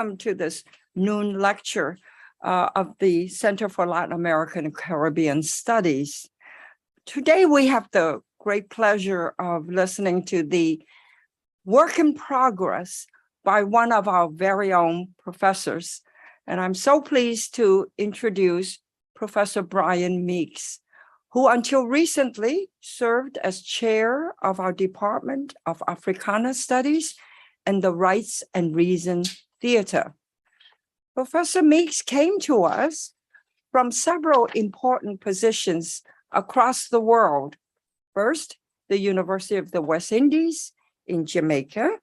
Welcome to this noon lecture of the Center for Latin American and Caribbean Studies. Today we have the great pleasure of listening to the work in progress by one of our very own professors. And I'm so pleased to introduce Professor Brian Meeks, who until recently served as chair of our Department of Africana Studies and the Rights and Reason Theater. Professor Meeks came to us from several important positions across the world. First, the University of the West Indies in Jamaica,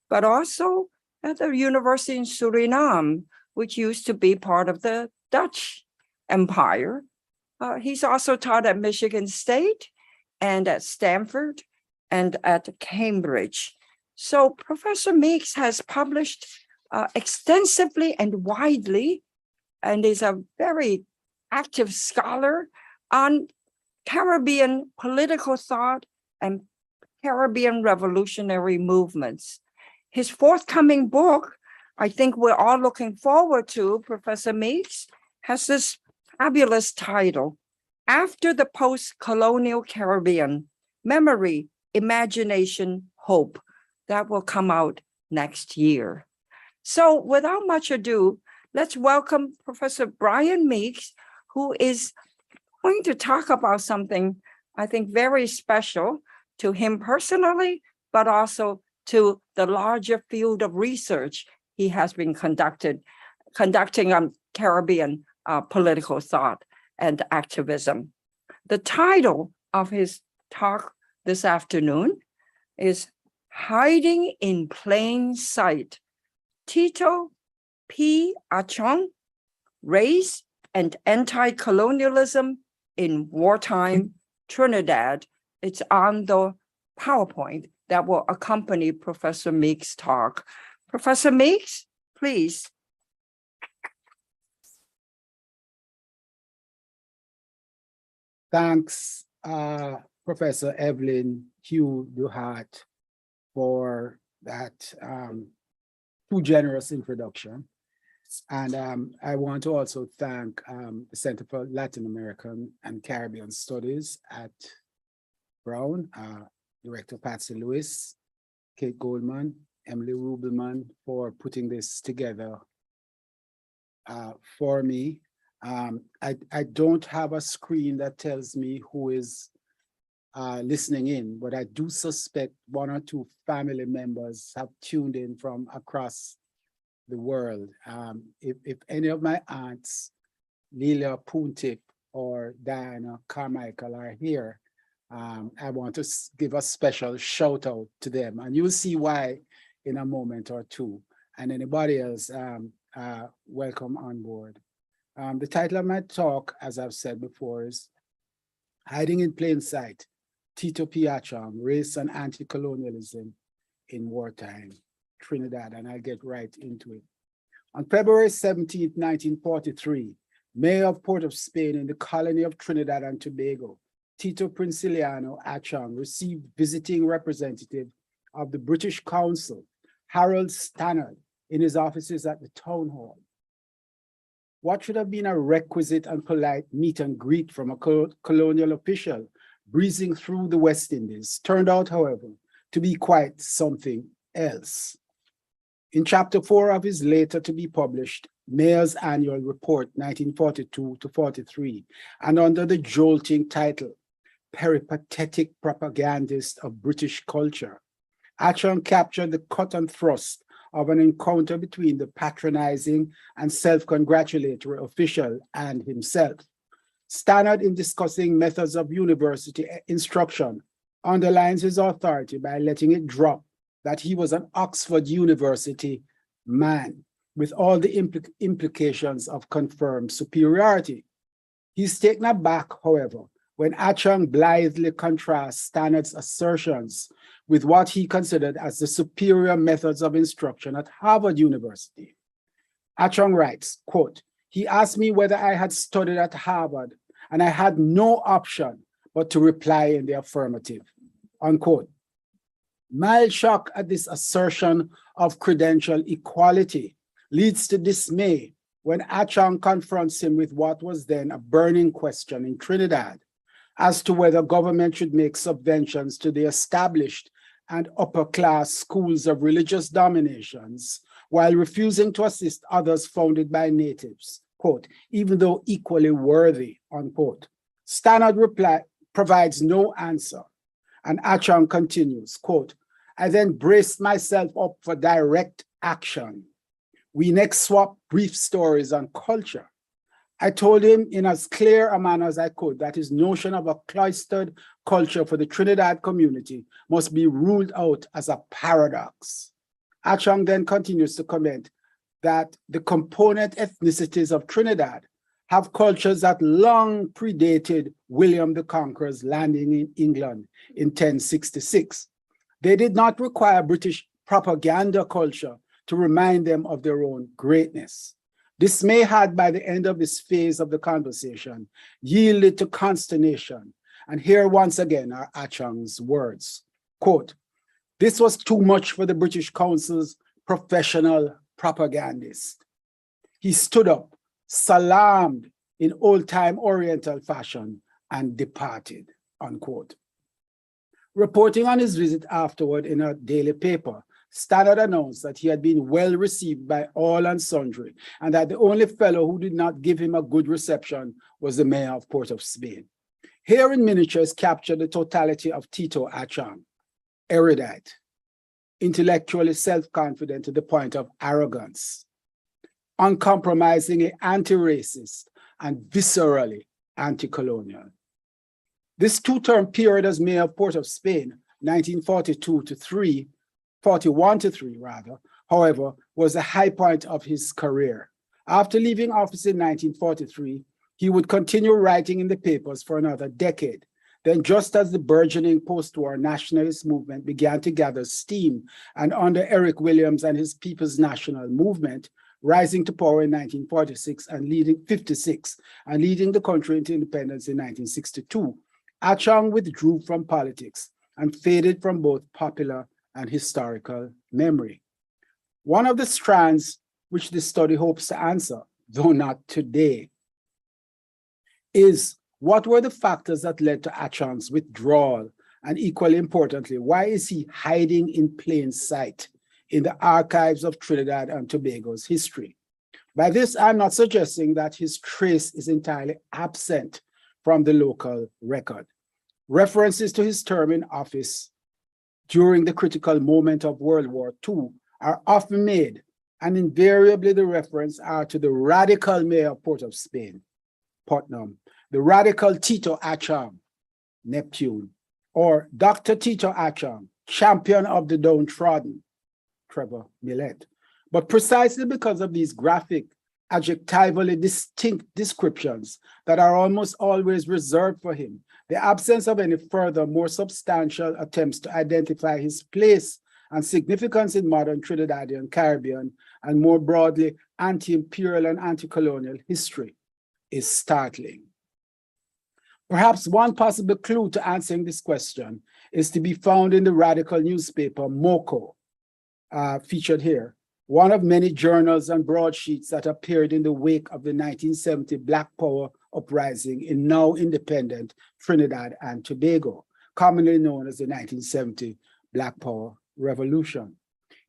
but also at the University in Suriname, which used to be part of the Dutch Empire. He's also taught at Michigan State and at Stanford and at Cambridge. So Professor Meeks has published extensively and widely, and is a very active scholar on Caribbean political thought and Caribbean revolutionary movements. His forthcoming book, I think we're all looking forward to, Professor Meeks, has this fabulous title, After the Post-Colonial Caribbean, Memory, Imagination, Hope. That will come out next year. So without much ado, let's welcome Professor Brian Meeks, who is going to talk about something I think very special to him personally, but also to the larger field of research he has been conducting on Caribbean political thought and activism. The title of his talk this afternoon is Hiding in Plain Sight, Tito P. Achong, Race and Anti-colonialism in Wartime Trinidad. It's on the PowerPoint that will accompany Professor Meeks' talk. Professor Meeks, please. Thanks, Professor Evelyn Hugh Duhart, for that too generous introduction. And I want to also thank the Center for Latin American and Caribbean Studies at Brown, Director Patsy Lewis, Kate Goldman, Emily Rubelman for putting this together for me. I don't have a screen that tells me who is listening in, but I do suspect one or two family members have tuned in from across the world. If any of my aunts, Lilia Puntip or Diana Carmichael, are here, I want to give a special shout out to them, and you'll see why in a moment or two. And anybody else, welcome on board. The title of my talk, as I've said before, is Hiding in Plain Sight, Tito P. Achong, Race and Anti-colonialism in Wartime, Trinidad, and I'll get right into it. On February 17, 1943, Mayor of Port of Spain in the colony of Trinidad and Tobago, Tito Princiliano Achong, received visiting representative of the British Council, Harold Stannard, in his offices at the town hall. What should have been a requisite and polite meet and greet from a colonial official breezing through the West Indies turned out, however, to be quite something else. In chapter 4 of his later to be published Mayor's Annual Report 1942-43, and under the jolting title, Peripatetic Propagandist of British Culture, Achong captured the cut and thrust of an encounter between the patronizing and self-congratulatory official and himself. Stannard, in discussing methods of university instruction, underlines his authority by letting it drop that he was an Oxford University man, with all the implications of confirmed superiority. He's taken aback, however, when Achong blithely contrasts Stannard's assertions with what he considered as the superior methods of instruction at Harvard University. Achong writes, quote, "He asked me whether I had studied at Harvard, and I had no option but to reply in the affirmative," unquote. Mild shock at this assertion of credential equality leads to dismay when Achong confronts him with what was then a burning question in Trinidad as to whether government should make subventions to the established and upper-class schools of religious dominations while refusing to assist others founded by natives, quote, even though equally worthy, unquote. Standard reply provides no answer, and Achong continues, quote, I then braced myself up for direct action. We next swapped brief stories on culture. I told him in as clear a manner as I could that his notion of a cloistered culture for the Trinidad community must be ruled out as a paradox. Achong then continues to comment that the component ethnicities of Trinidad have cultures that long predated William the Conqueror's landing in England in 1066. They did not require British propaganda culture to remind them of their own greatness. Dismay had, by the end of this phase of the conversation, yielded to consternation. And here once again are Achong's words, quote, this was too much for the British Council's professional propagandist. He stood up, salaamed in old-time Oriental fashion, and departed, unquote. Reporting on his visit afterward in a daily paper, Standard announced that he had been well received by all and sundry, and that the only fellow who did not give him a good reception was the mayor of Port of Spain. Here in miniature is captured the totality of Tito Achong, erudite, intellectually self-confident to the point of arrogance, uncompromisingly anti-racist, and viscerally anti-colonial. This two-term period as mayor of Port of Spain, 1941 to 3, however, was the high point of his career. After leaving office in 1943, he would continue writing in the papers for another decade. Then, just as the burgeoning post-war nationalist movement began to gather steam, and under Eric Williams and his People's National Movement, rising to power in 1946 and leading the country into independence in 1962, Achong withdrew from politics and faded from both popular and historical memory. One of the strands which this study hopes to answer, though not today, is what were the factors that led to Achong's withdrawal? And equally importantly, why is he hiding in plain sight in the archives of Trinidad and Tobago's history? By this, I'm not suggesting that his trace is entirely absent from the local record. References to his term in office during the critical moment of World War II are often made, and invariably the reference are to the radical mayor of Port of Spain, Putnam, the radical Tito Achong, Neptune, or Dr. Tito Achong, champion of the downtrodden, Trevor Millet. But precisely because of these graphic, adjectivally distinct descriptions that are almost always reserved for him, the absence of any further, more substantial attempts to identify his place and significance in modern Trinidadian, Caribbean, and more broadly, anti-imperial and anti-colonial history is startling. Perhaps one possible clue to answering this question is to be found in the radical newspaper Moko, featured here, one of many journals and broadsheets that appeared in the wake of the 1970 Black Power uprising in now independent Trinidad and Tobago, commonly known as the 1970 Black Power Revolution.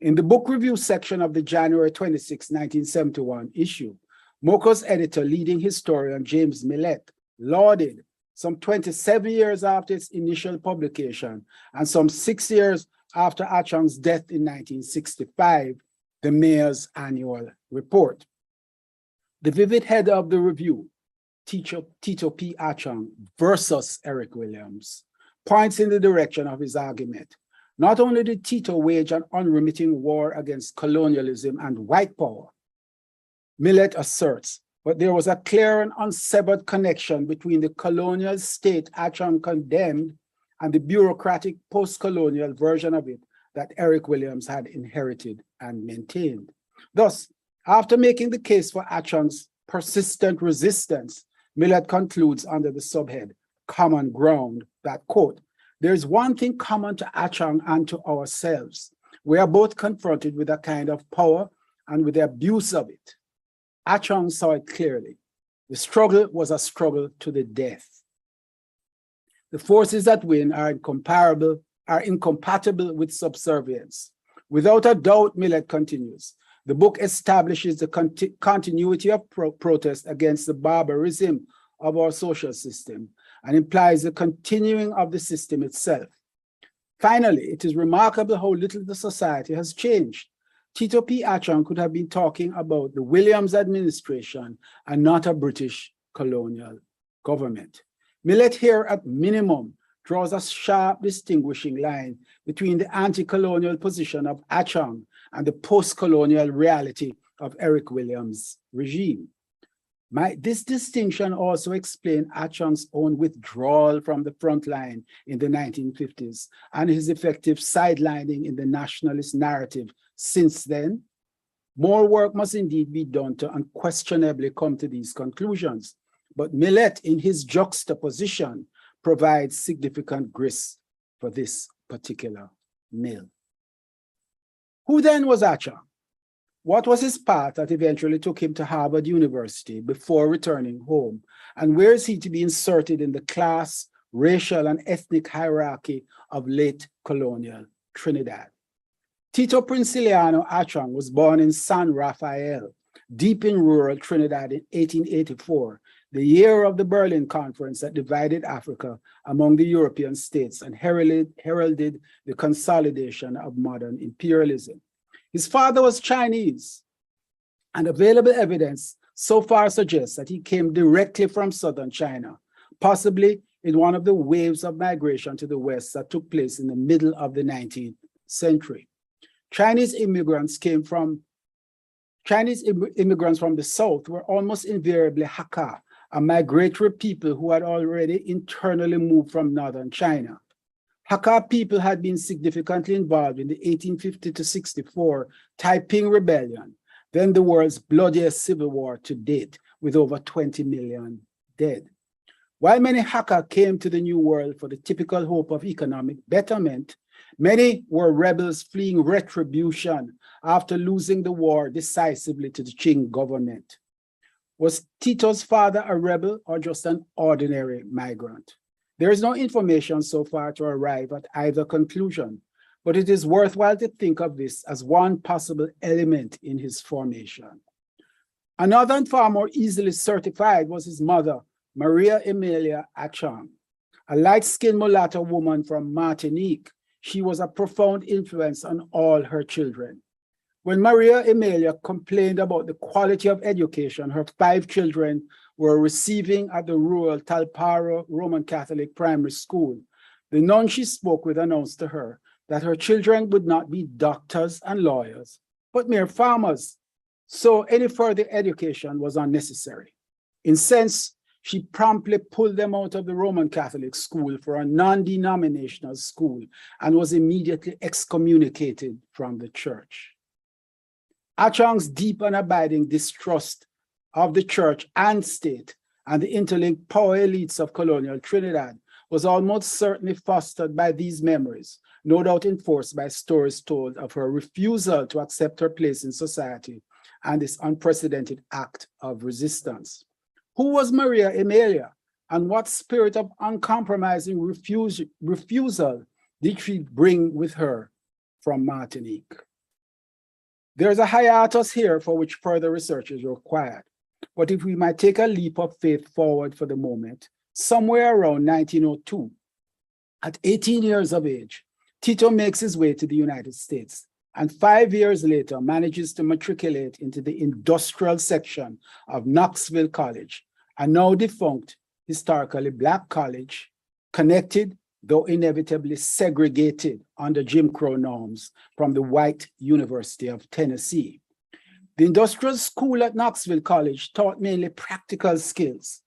In the book review section of the January 26, 1971 issue, Moko's editor, leading historian James Millet, lauded some 27 years after its initial publication and some 6 years after Achong's death in 1965, the mayor's annual report. The vivid header of the review, Tito P. Achong versus Eric Williams, points in the direction of his argument. Not only did Tito wage an unremitting war against colonialism and white power, Millet asserts, but there was a clear and unsevered connection between the colonial state Achong condemned and the bureaucratic post-colonial version of it that Eric Williams had inherited and maintained. Thus, after making the case for Achong's persistent resistance, Millet concludes under the subhead, Common Ground, that, quote, there is one thing common to Achong and to ourselves. We are both confronted with a kind of power and with the abuse of it. Achong saw it clearly. The struggle was a struggle to the death. The forces that win are incompatible with subservience. Without a doubt, Millet continues, the book establishes the continuity of protest against the barbarism of our social system and implies the continuing of the system itself. Finally, it is remarkable how little the society has changed. Tito P. Achong could have been talking about the Williams administration and not a British colonial government. Millet here at minimum draws a sharp distinguishing line between the anti-colonial position of Achong and the post-colonial reality of Eric Williams' regime. This distinction also explains Achong's own withdrawal from the front line in the 1950s and his effective sidelining in the nationalist narrative since then. More work must indeed be done to unquestionably come to these conclusions, but Millet, in his juxtaposition, provides significant grist for this particular mill. Who then was Achong? What was his path that eventually took him to Harvard University before returning home? And where is he to be inserted in the class, racial, and ethnic hierarchy of late colonial Trinidad? Tito Princiliano Achong was born in San Rafael, deep in rural Trinidad in 1884, the year of the Berlin Conference that divided Africa among the European states and heralded the consolidation of modern imperialism. His father was Chinese, and available evidence so far suggests that he came directly from southern China, possibly in one of the waves of migration to the West that took place in the middle of the 19th century. Chinese immigrants from the South were almost invariably Hakka, a migratory people who had already internally moved from northern China. Hakka people had been significantly involved in the 1850 to 64 Taiping Rebellion, then the world's bloodiest civil war to date, with over 20 million dead. While many Hakka came to the New World for the typical hope of economic betterment, many were rebels fleeing retribution after losing the war decisively to the Qing government. Was Tito's father a rebel or just an ordinary migrant? There is no information so far to arrive at either conclusion, but it is worthwhile to think of this as one possible element in his formation. Another and far more easily certified was his mother, Maria Emilia Achong. A light-skinned mulatto woman from Martinique, she was a profound influence on all her children. When Maria Emilia complained about the quality of education her 5 children were receiving at the rural Talparo Roman Catholic primary school, the nun she spoke with announced to her that her children would not be doctors and lawyers, but mere farmers, so any further education was unnecessary. Incensed, she promptly pulled them out of the Roman Catholic school for a non-denominational school and was immediately excommunicated from the church. Achong's deep and abiding distrust of the church and state and the interlinked power elites of colonial Trinidad was almost certainly fostered by these memories, no doubt enforced by stories told of her refusal to accept her place in society and this unprecedented act of resistance. Who was Maria Emilia, and what spirit of uncompromising refusal did she bring with her from Martinique? There's a hiatus here for which further research is required. But if we might take a leap of faith forward for the moment, somewhere around 1902, at 18 years of age, Tito makes his way to the United States, and 5 years later manages to matriculate into the industrial section of Knoxville College, a now defunct, historically Black college, connected, though inevitably segregated under Jim Crow norms from the white University of Tennessee. The industrial school at Knoxville College taught mainly practical skills,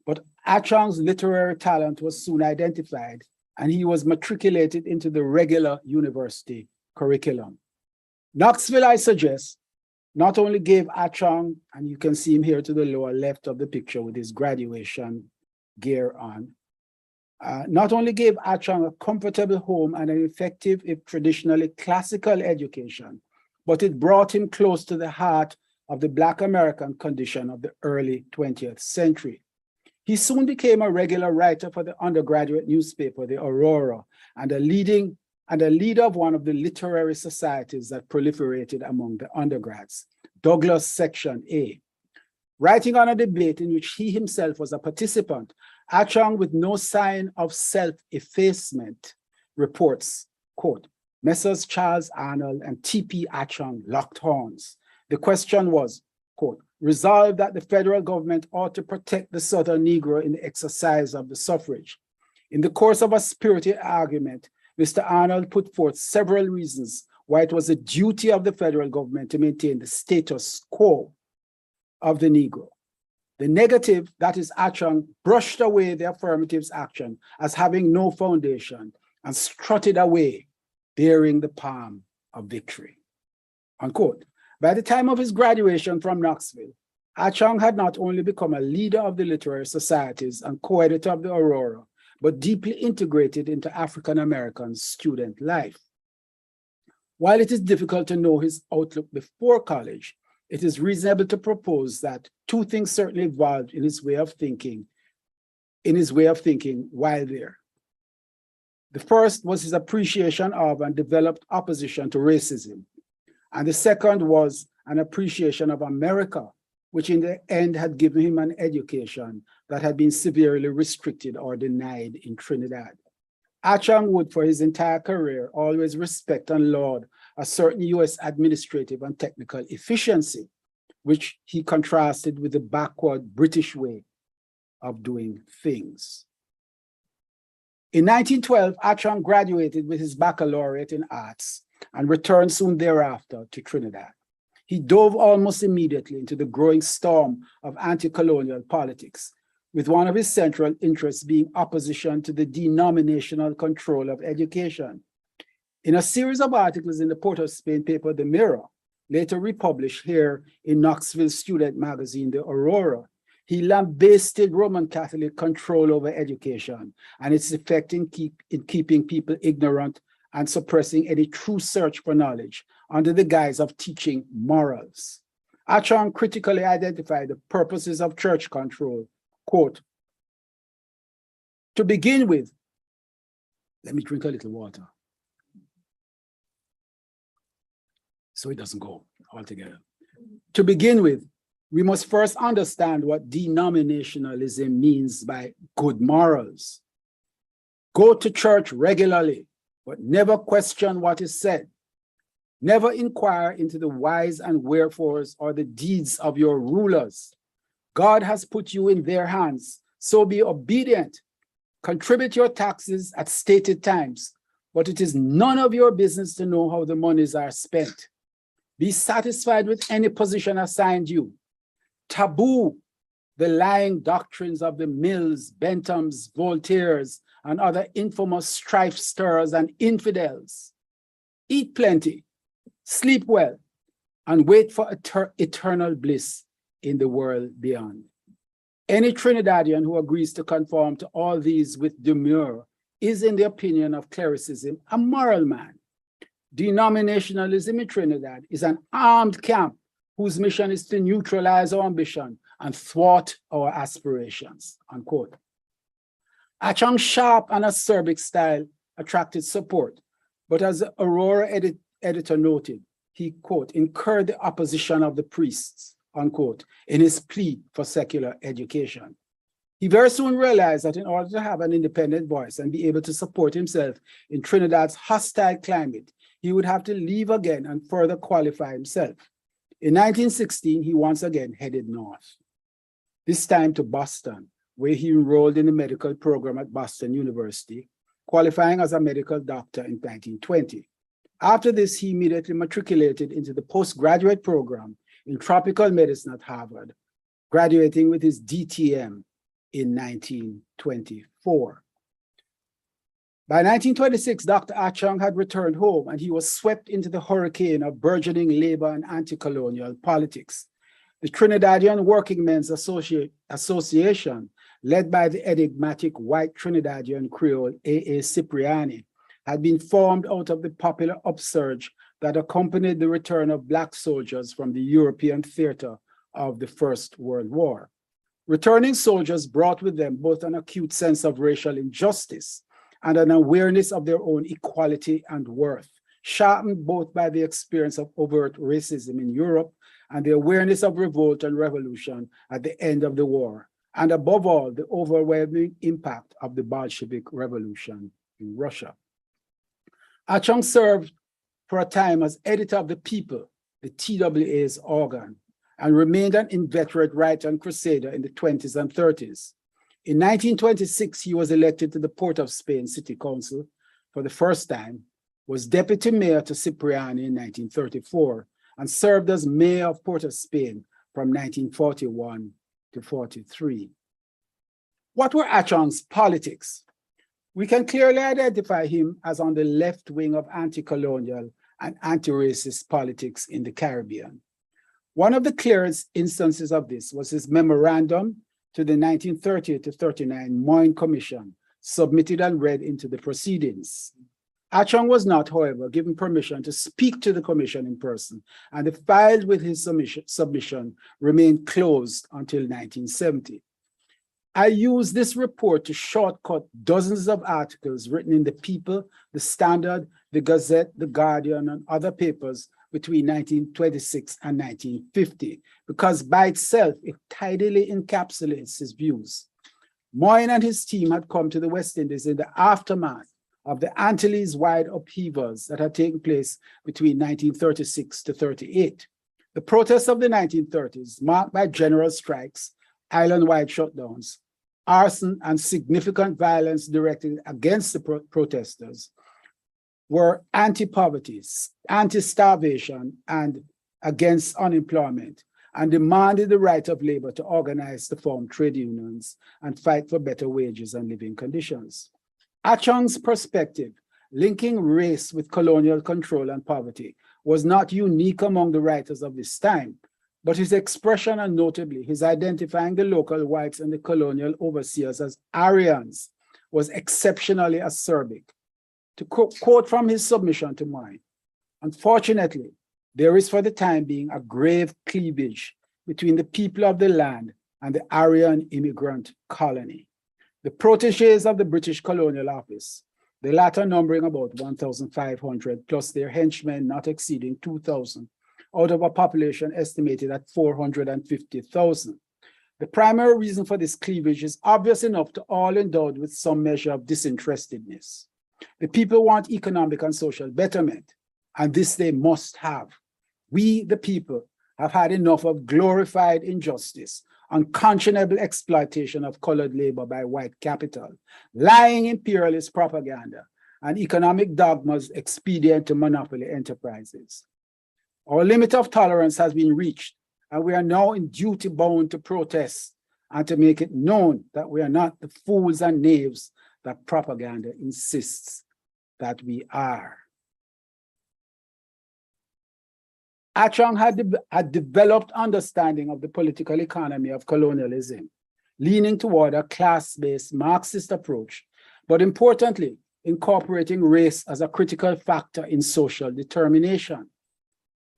but Achong's literary talent was soon identified, and he was matriculated into the regular university curriculum. Knoxville, I suggest, not only gave Achong, and you can see him here to the lower left of the picture with his graduation gear on, not only gave Achong a comfortable home and an effective, if traditionally classical education, but it brought him close to the heart of the Black American condition of the early 20th century. He soon became a regular writer for the undergraduate newspaper, the Aurora, and a leader of one of the literary societies that proliferated among the undergrads, Douglas Section A. Writing on a debate in which he himself was a participant, Achong, with no sign of self-effacement, reports, quote, Messrs. Charles Arnold and T.P. Achong locked horns. The question was, quote, resolved that the federal government ought to protect the Southern Negro in the exercise of the suffrage. In the course of a spirited argument, Mr. Arnold put forth several reasons why it was the duty of the federal government to maintain the status quo of the Negro. The negative, that is Achong, brushed away the affirmative's action as having no foundation and strutted away, bearing the palm of victory, unquote. By the time of his graduation from Knoxville, Achong had not only become a leader of the literary societies and co-editor of the Aurora, but deeply integrated into African-American student life. While it is difficult to know his outlook before college, it is reasonable to propose that two things certainly evolved in his way of thinking while there. The first was his appreciation of and developed opposition to racism. And the second was an appreciation of America, which in the end had given him an education that had been severely restricted or denied in Trinidad. Achong would, for his entire career, always respect and laud a certain US administrative and technical efficiency, which he contrasted with the backward British way of doing things. In 1912, Achong graduated with his baccalaureate in arts and returned soon thereafter to Trinidad. He dove almost immediately into the growing storm of anti-colonial politics, with one of his central interests being opposition to the denominational control of education. In a series of articles in the Port of Spain paper, The Mirror, later republished here in Knoxville student magazine, The Aurora, he lambasted Roman Catholic control over education and its effect in keeping people ignorant and suppressing any true search for knowledge under the guise of teaching morals. Achong critically identified the purposes of church control, quote, to begin with, let me drink a little water so it doesn't go altogether. To begin with, we must first understand what denominationalism means by good morals. Go to church regularly, but never question what is said. Never inquire into the whys and wherefores or the deeds of your rulers. God has put you in their hands, so be obedient. Contribute your taxes at stated times, but it is none of your business to know how the monies are spent. Be satisfied with any position assigned you. Taboo the lying doctrines of the Mills, Benthams, Voltaires, and other infamous strife stirrers and infidels. Eat plenty, sleep well, and wait for eternal bliss in the world beyond. Any Trinidadian who agrees to conform to all these with demur is, in the opinion of clericism, a moral man. Denominationalism in Trinidad is an armed camp whose mission is to neutralize our ambition and thwart our aspirations, unquote. Achong's sharp and acerbic style attracted support, but as the Aurora editor noted, he, quote, incurred the opposition of the priests, unquote, in his plea for secular education. He very soon realized that in order to have an independent voice and be able to support himself in Trinidad's hostile climate, he would have to leave again and further qualify himself. In 1916, he once again headed north, this time to Boston, where he enrolled in the medical program at Boston University, qualifying as a medical doctor in 1920. After this, he immediately matriculated into the postgraduate program in tropical medicine at Harvard, graduating with his DTM in 1924. By 1926, Dr. Achong had returned home and he was swept into the hurricane of burgeoning labor and anti-colonial politics. The Trinidadian Working Men's Association, led by the enigmatic white Trinidadian Creole A.A. Cipriani, had been formed out of the popular upsurge that accompanied the return of Black soldiers from the European theater of the First World War. Returning soldiers brought with them both an acute sense of racial injustice and an awareness of their own equality and worth, sharpened both by the experience of overt racism in Europe and the awareness of revolt and revolution at the end of the war, and above all, the overwhelming impact of the Bolshevik Revolution in Russia. Achong served for a time as editor of The People, the TWA's organ, and remained an inveterate writer and crusader in the 20s and 30s. In 1926, he was elected to the Port of Spain City Council for the first time, was deputy mayor to Cipriani in 1934, and served as mayor of Port of Spain from 1941 to 43. What were Achong's politics? We can clearly identify him as on the left wing of anti-colonial and anti-racist politics in the Caribbean. One of the clearest instances of this was his memorandum to the 1930 to 39 Moyne Commission, submitted and read into the proceedings. Achong was not, however, given permission to speak to the commission in person, and the file with his submission remained closed until 1970. I use this report to shortcut dozens of articles written in The People, The Standard, The Gazette, The Guardian, and other papers between 1926 and 1950, because by itself, it tidily encapsulates his views. Moyne and his team had come to the West Indies in the aftermath of the Antilles-wide upheavals that had taken place between 1936 to 38. The protests of the 1930s, marked by general strikes, island-wide shutdowns, arson, and significant violence directed against the protesters, were anti-poverty, anti-starvation, and against unemployment, and demanded the right of labor to organize to form trade unions and fight for better wages and living conditions. Achong's perspective, linking race with colonial control and poverty, was not unique among the writers of this time, but his expression, and notably his identifying the local whites and the colonial overseers as Aryans, was exceptionally acerbic. To quote from his submission to Moyne, "Unfortunately, there is for the time being a grave cleavage between the people of the land and the Aryan immigrant colony. The protégés of the British Colonial Office, the latter numbering about 1,500, plus their henchmen not exceeding 2,000, out of a population estimated at 450,000. The primary reason for this cleavage is obvious enough to all endowed with some measure of disinterestedness. The people want economic and social betterment, and this they must have. We, the people, have had enough of glorified injustice, unconscionable exploitation of colored labor by white capital, lying imperialist propaganda, and economic dogmas expedient to monopoly enterprises. Our limit of tolerance has been reached, and we are now in duty bound to protest and to make it known that we are not the fools and knaves that propaganda insists that we are." Achong had developed understanding of the political economy of colonialism, leaning toward a class-based Marxist approach, but importantly, incorporating race as a critical factor in social determination.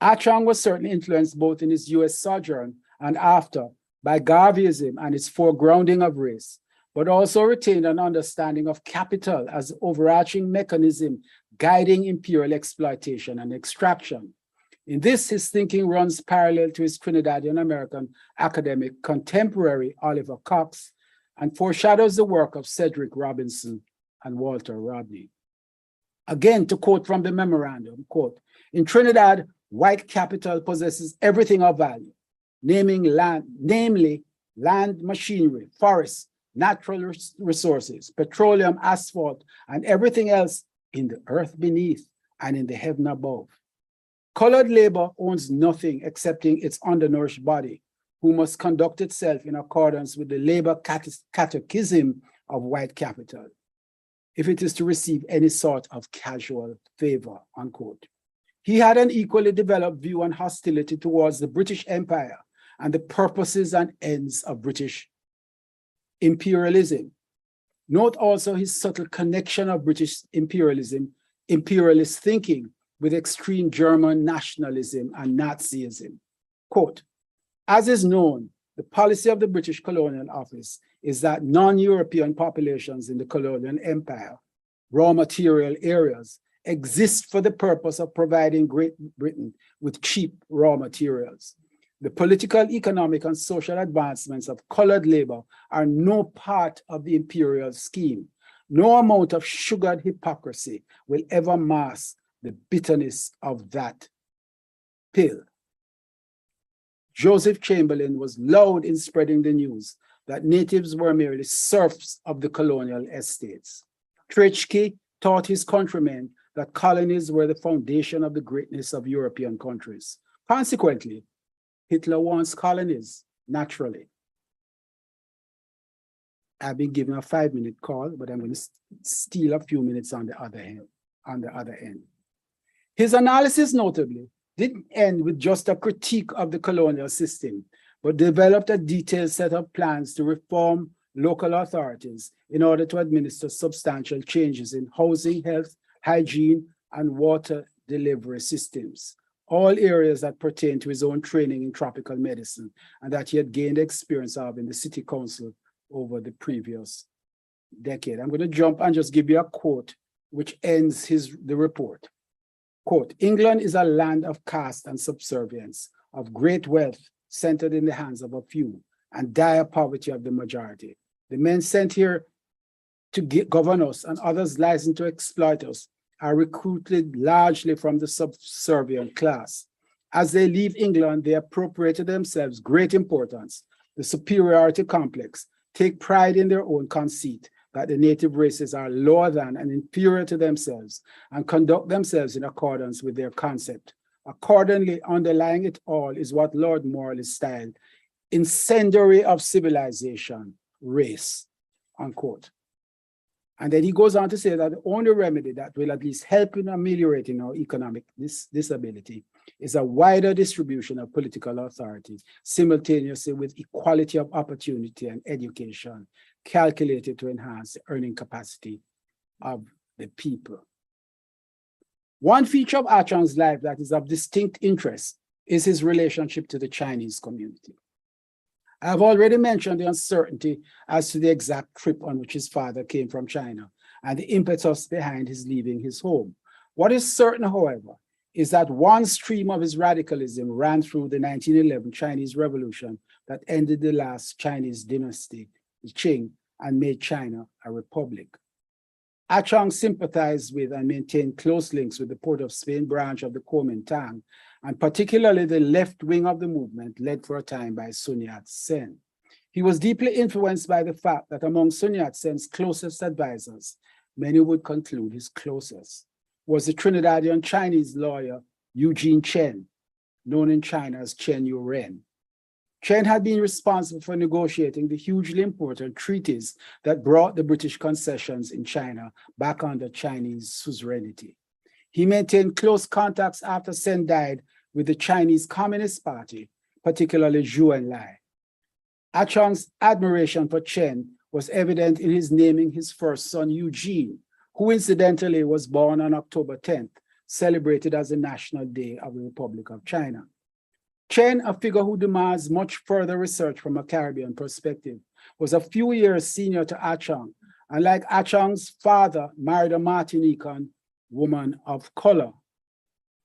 Achong was certainly influenced both in his US sojourn and after by Garveyism and its foregrounding of race, but also retained an understanding of capital as the overarching mechanism guiding imperial exploitation and extraction. In this, his thinking runs parallel to his Trinidadian American academic contemporary Oliver Cox and foreshadows the work of Cedric Robinson and Walter Rodney. Again, to quote from the memorandum, quote, "In Trinidad, white capital possesses everything of value, namely land, machinery, forests, natural resources, petroleum, asphalt, and everything else in the earth beneath and in the heaven above. Colored labor owns nothing excepting its undernourished body, who must conduct itself in accordance with the labor catechism of white capital, if it is to receive any sort of casual favor," unquote. He had an equally developed view and hostility towards the British Empire and the purposes and ends of British imperialism. Note also his subtle connection of British imperialism, imperialist thinking with extreme German nationalism and Nazism. Quote, as is known, the policy of the British Colonial Office is that non-European populations in the colonial empire, raw material areas, exist for the purpose of providing Great Britain with cheap raw materials. The political, economic, and social advancements of colored labor are no part of the imperial scheme. No amount of sugared hypocrisy will ever mask the bitterness of that pill. Joseph Chamberlain was loud in spreading the news that natives were merely serfs of the colonial estates. Treitschke taught his countrymen that colonies were the foundation of the greatness of European countries. Consequently, Hitler wants colonies, naturally. I've been given a 5-minute call, but I'm going to steal a few minutes on the other end. His analysis, notably, didn't end with just a critique of the colonial system, but developed a detailed set of plans to reform local authorities in order to administer substantial changes in housing, health, hygiene, and water delivery systems, all areas that pertain to his own training in tropical medicine and that he had gained experience of in the city council over the previous decade. I'm going to jump and just give you a quote which ends the report. Quote, England is a land of caste and subservience, of great wealth centered in the hands of a few, and dire poverty of the majority. The men sent here to govern us and others licensed to exploit us are recruited largely from the subservient class. As they leave England, they appropriate to themselves great importance, the superiority complex, take pride in their own conceit that the native races are lower than and inferior to themselves and conduct themselves in accordance with their concept. Accordingly, underlying it all is what Lord Morley styled incendiary of civilization, race, unquote. And then he goes on to say that the only remedy that will at least help in ameliorating our economic disability is a wider distribution of political authority, simultaneously with equality of opportunity and education, calculated to enhance the earning capacity of the people. One feature of Achong's life that is of distinct interest is his relationship to the Chinese community. I have already mentioned the uncertainty as to the exact trip on which his father came from China and the impetus behind his leaving his home. What is certain, however, is that one stream of his radicalism ran through the 1911 Chinese Revolution that ended the last Chinese dynasty, the Qing, and made China a republic. Achong sympathized with and maintained close links with the Port of Spain branch of the Kuomintang, and particularly the left wing of the movement led for a time by Sun Yat-sen. He was deeply influenced by the fact that among Sun Yat-sen's closest advisors, many would conclude his closest, was the Trinidadian Chinese lawyer Eugene Chen, known in China as Chen Yuren. Chen had been responsible for negotiating the hugely important treaties that brought the British concessions in China back under Chinese suzerainty. He maintained close contacts after Sen died with the Chinese Communist Party, particularly Zhou Enlai. Achong's admiration for Chen was evident in his naming his first son Eugene, who incidentally was born on October 10th, celebrated as the National Day of the Republic of China. Chen, a figure who demands much further research from a Caribbean perspective, was a few years senior to Achong, and like Achong's father, married a Martinican woman of color.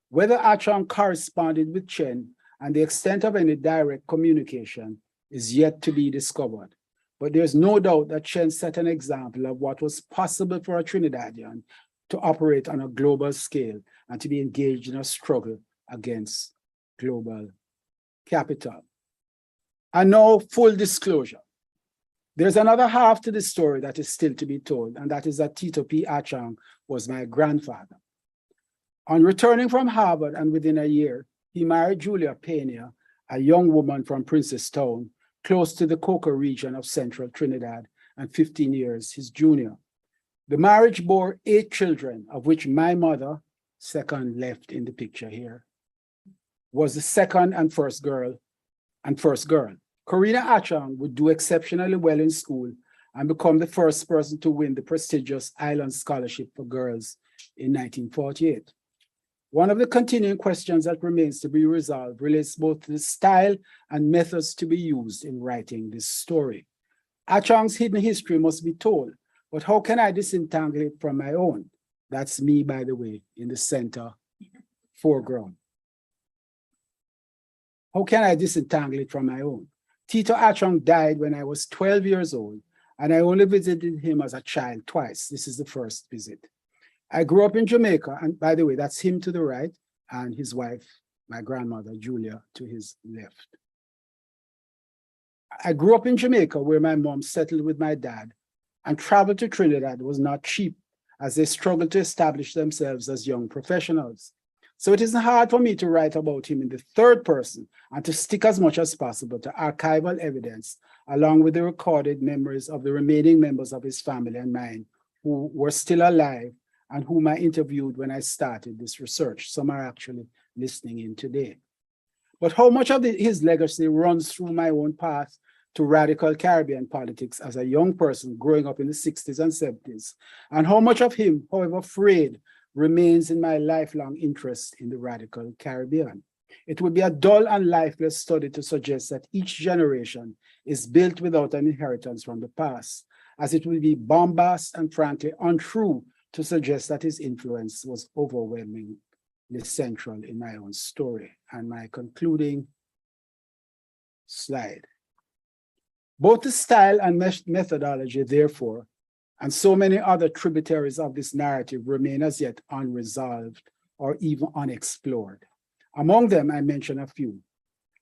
Whether Achong corresponded with Chen and the extent of any direct communication is yet to be discovered. But there's no doubt that Chen set an example of what was possible for a Trinidadian to operate on a global scale and to be engaged in a struggle against global capital. And now, full disclosure. There's another half to the story that is still to be told, and that is that Tito P. Achong was my grandfather. On returning from Harvard and within a year, he married Julia Pena, a young woman from Princess Town, close to the Coca region of central Trinidad, and 15 years his junior. The marriage bore 8 children, of which my mother, second left in the picture here, was the second and first girl. Corina Achong would do exceptionally well in school and become the first person to win the prestigious Island Scholarship for Girls in 1948. One of the continuing questions that remains to be resolved relates both to the style and methods to be used in writing this story. Achong's hidden history must be told, but how can I disentangle it from my own? That's me, by the way, in the center foreground. How can I disentangle it from my own? Tito Achong died when I was 12 years old, and I only visited him as a child twice. This is the first visit. I grew up in Jamaica, and by the way, that's him to the right, and his wife, my grandmother, Julia, to his left. I grew up in Jamaica, where my mom settled with my dad, and travel to Trinidad was not cheap, as they struggled to establish themselves as young professionals. So it isn't hard for me to write about him in the third person and to stick as much as possible to archival evidence, along with the recorded memories of the remaining members of his family and mine who were still alive and whom I interviewed when I started this research. Some are actually listening in today. But how much of his legacy runs through my own path to radical Caribbean politics as a young person growing up in the 60s and 70s, and how much of him, however frayed, remains in my lifelong interest in the radical Caribbean. It would be a dull and lifeless study to suggest that each generation is built without an inheritance from the past, as it would be bombast and frankly untrue to suggest that his influence was overwhelmingly central in my own story. And my concluding slide. Both the style and methodology, therefore, and so many other tributaries of this narrative remain as yet unresolved or even unexplored. Among them, I mention a few.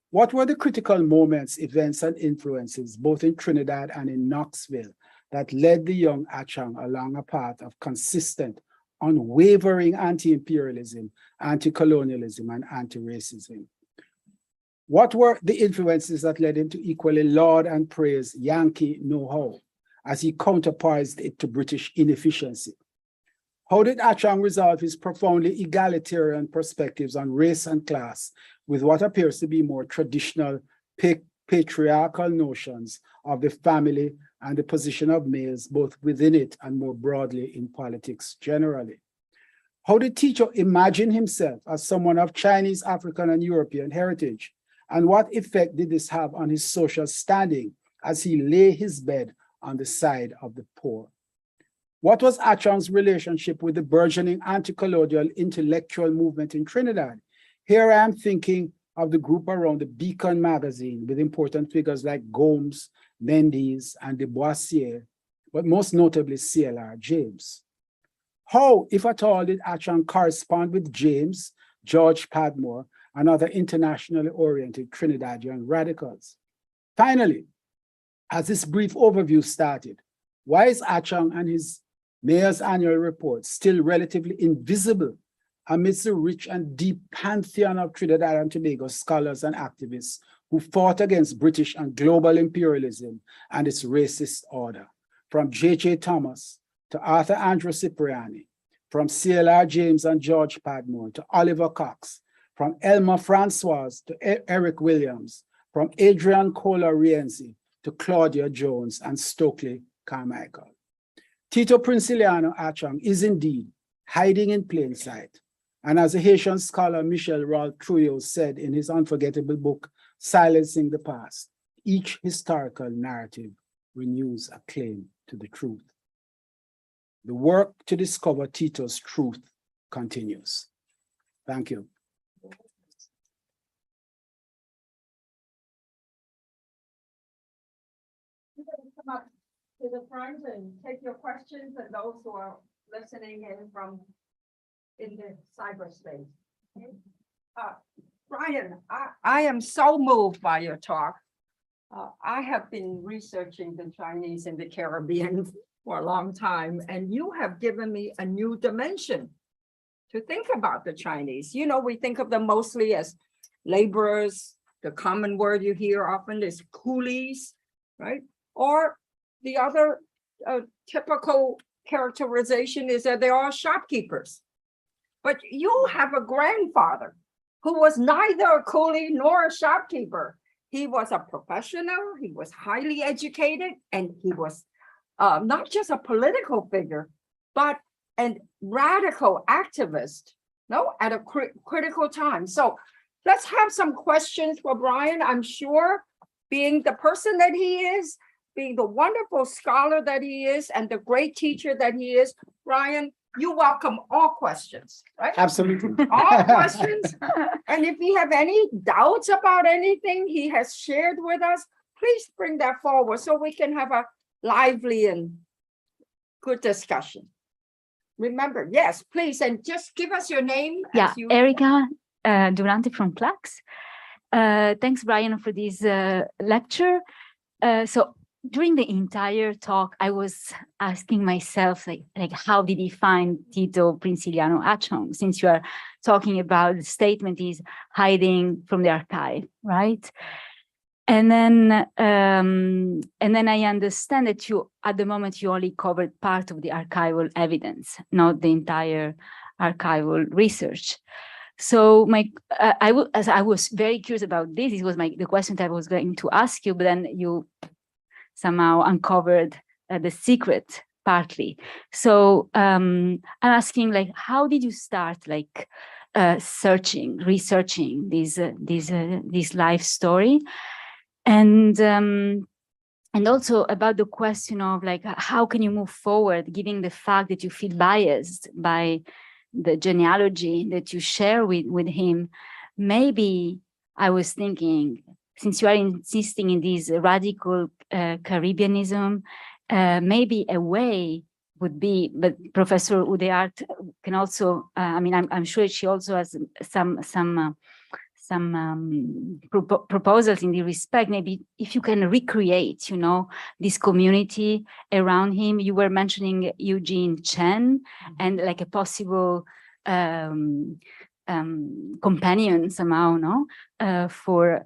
What were the critical moments, events, and influences, both in Trinidad and in Knoxville, that led the young Achong along a path of consistent, unwavering anti-imperialism, anti-colonialism, and anti-racism? What were the influences that led him to equally laud and praise Yankee know-how as he counterpoised it to British inefficiency? How did Achong resolve his profoundly egalitarian perspectives on race and class with what appears to be more traditional patriarchal notions of the family and the position of males, both within it and more broadly in politics generally? How did Tito imagine himself as someone of Chinese, African, and European heritage? And what effect did this have on his social standing as he lay his bed on the side of the poor? What was Achong's relationship with the burgeoning anti-colonial intellectual movement in Trinidad? Here I am thinking of the group around the Beacon magazine with important figures like Gomes, Mendes, and de Boissier, but most notably CLR James. How, if at all, did Achong correspond with James, George Padmore, and other internationally oriented Trinidadian radicals? Finally, as this brief overview started, why is Achong and his mayor's annual report still relatively invisible amidst the rich and deep pantheon of Trinidad and Tobago scholars and activists who fought against British and global imperialism and its racist order? From J.J. Thomas to Arthur Andrew Cipriani, from CLR James and George Padmore to Oliver Cox, from Elmer Francois to Eric Williams, from Adrian Cola Rienzi to Claudia Jones and Stokely Carmichael. Tito Princiliano Achong is indeed hiding in plain sight. And as the Haitian scholar Michel Raul Trujillo said in his unforgettable book, Silencing the Past, each historical narrative renews a claim to the truth. The work to discover Tito's truth continues. Thank you. Come up to the front and take your questions, and those who are listening in from in the cyberspace. Brian, I am so moved by your talk. I have been researching the Chinese in the Caribbean for a long time, and you have given me a new dimension to think about the Chinese. You know, we think of them mostly as laborers. The common word you hear often is coolies, right? Or the other typical characterization is that they're all shopkeepers. But you have a grandfather who was neither a coolie nor a shopkeeper. He was a professional, he was highly educated, and he was not just a political figure, but a radical activist, no, at a critical time. So let's have some questions for Brian. I'm sure, being the person that he is, being the wonderful scholar that he is, and the great teacher that he is, Brian, you welcome all questions, right? Absolutely. All questions. And if you have any doubts about anything he has shared with us, please bring that forward so we can have a lively and good discussion. Remember, yes, please, and just give us your name. Yeah, Erica Durante from Plax. Thanks, Brian, for this lecture. So during the entire talk, I was asking myself, like how did he find Tito Princiliano Achong? Since you are talking about the statement is hiding from the archive, right? And then I understand that you, at the moment, you only covered part of the archival evidence, not the entire archival research. So I was very curious about this. It was the question that I was going to ask you, but then you somehow uncovered the secret partly. So I'm asking, like, how did you start, like, researching this life story, and also about the question of, like, how can you move forward, given the fact that you feel biased by the genealogy that you share with him. Maybe I was thinking, since you are insisting in this radical Caribbeanism, maybe a way would be, but Professor Udeart can also, I mean, I'm sure she also has some proposals in the respect. Maybe if you can recreate, you know, this community around him. You were mentioning Eugene Chen, and like a possible companion somehow, no, for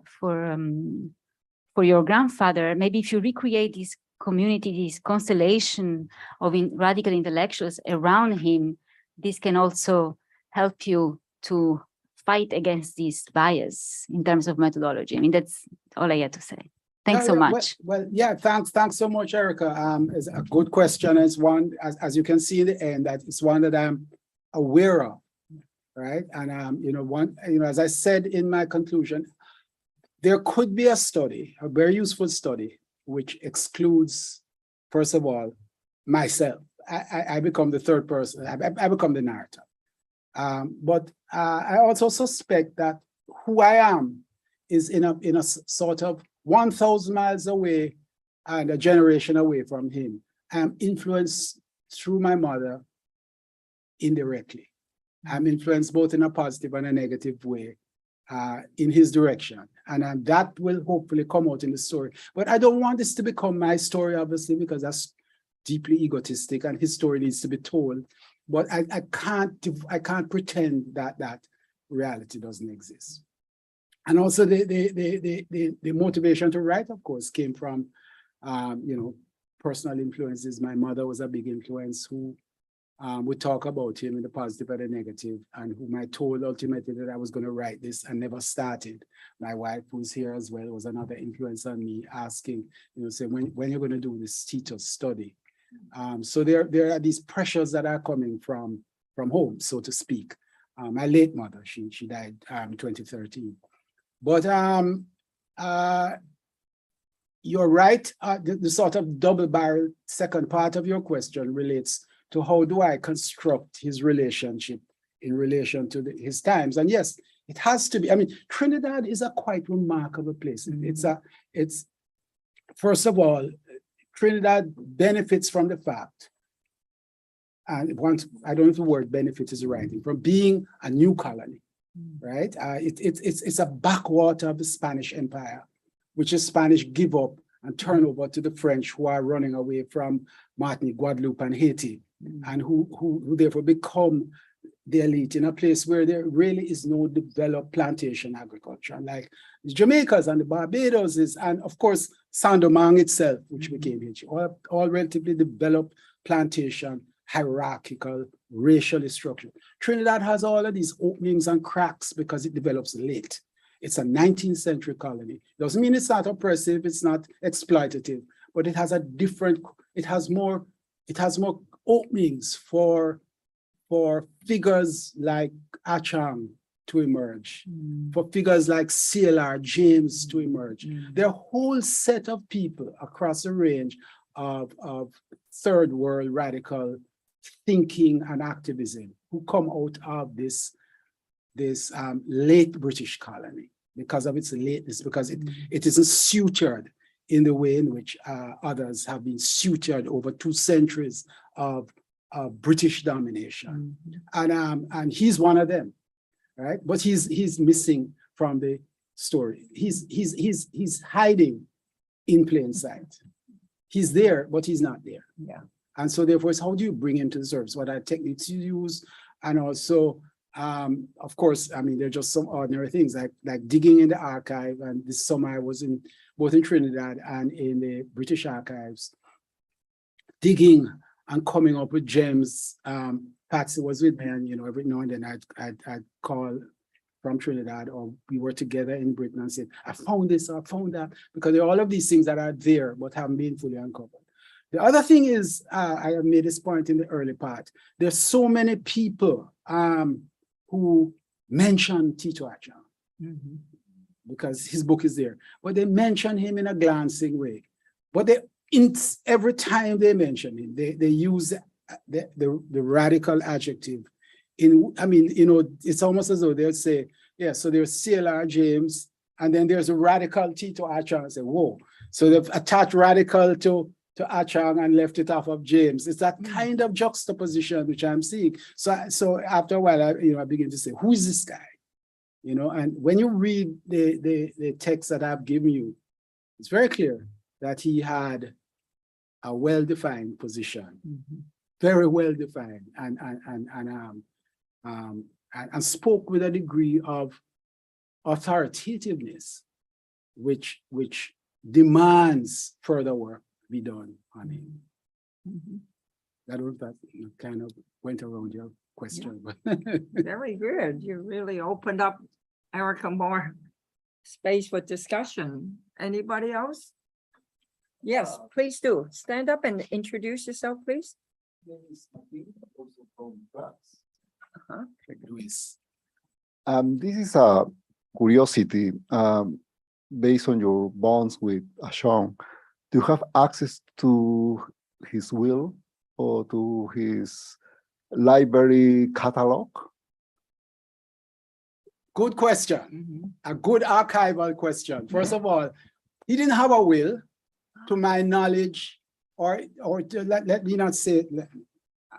your grandfather. Maybe if you recreate this community, this constellation of radical intellectuals around him, this can also help you to fight against this bias in terms of methodology. I mean, that's all I had to say. Thanks so much. Well, yeah, thanks so much, Erica. It's a good question. It's one, as you can see in the end, that it's one that I'm aware of, right? And you know, as I said in my conclusion, there could be a study, a very useful study, which excludes, first of all, myself. I become the third person. I become the narrator. But I also suspect that who I am is in a sort of 1,000 miles away and a generation away from him. I'm influenced through my mother indirectly. I'm influenced both in a positive and a negative way in his direction. And that will hopefully come out in the story. But I don't want this to become my story, obviously, because that's deeply egotistic and his story needs to be told. But I can't pretend that reality doesn't exist. And also the motivation to write, of course, came from you know, personal influences. My mother was a big influence who would talk about him in the positive and the negative, and whom I told ultimately that I was going to write this and never started. My wife, who's here as well, was another influence on me, asking, you know, saying, when you're going to do this Tito study? So there are these pressures that are coming from home, so to speak. My late mother, she died in 2013. But you're right. The sort of double-barrel second part of your question relates to how do I construct his relationship in relation to his times. And yes, it has to be. I mean, Trinidad is a quite remarkable place. It's first of all, Trinidad benefits from the fact, and once, I don't know if the word benefit is right, from being a new colony, right? It's a backwater of the Spanish Empire, which is Spanish give up and turn over to the French, who are running away from Martinique, Guadeloupe, and Haiti, and who therefore become the elite in a place where there really is no developed plantation agriculture, unlike the Jamaicas and the Barbados is, and of course, Saint-Domingue itself, which became Haiti, all relatively developed plantation, hierarchical, racially structured. Trinidad has all of these openings and cracks because it develops late. It's a 19th century colony. Doesn't mean it's not oppressive, it's not exploitative, but it has a different, it has more openings for for figures like Achong to emerge, for figures like CLR James to emerge. There are a whole set of people across a range of third world radical thinking and activism who come out of this late British colony because of its lateness, because it isn't sutured in the way in which others have been sutured over 2 centuries of British domination. And he's one of them, right? But he's missing from the story. He's hiding in plain sight. He's there, but he's not there. Yeah. And so therefore, it's how do you bring him to the surface? What are techniques you use? And also, of course, I mean, they're just some ordinary things like digging in the archive. And this summer I was both in Trinidad and in the British archives, digging and coming up with gems. Patsy was with me, and every now and then I'd call from Trinidad, or we were together in Britain and said, I found this, or I found that, because there are all of these things that are there but haven't been fully uncovered. The other thing is, I have made this point in the early part, there's so many people who mention Tito Achong, because his book is there, but they mention him in a glancing way. But every time they mention him, they use the radical adjective. It's almost as though they'll say, yeah, so there's CLR James, and then there's a radical Tito Achong. I say, whoa. So they've attached radical to Achong and left it off of James. It's that kind of juxtaposition which I'm seeing. So after a while, I begin to say, who is this guy? And when you read the text that I've given you, it's very clear that he had a well-defined position, very well-defined, and spoke with a degree of authoritativeness, which demands further work be done on him. That kind of went around your question. Yeah. Very good. You really opened up, Erica, more space for discussion. Anybody else? Yes, please do. Stand up and introduce yourself, please. Luis. This is a curiosity based on your bonds with Achong. Do you have access to his will or to his library catalog? Good question. A good archival question. First of all, he didn't have a will, to my knowledge, or let me not say,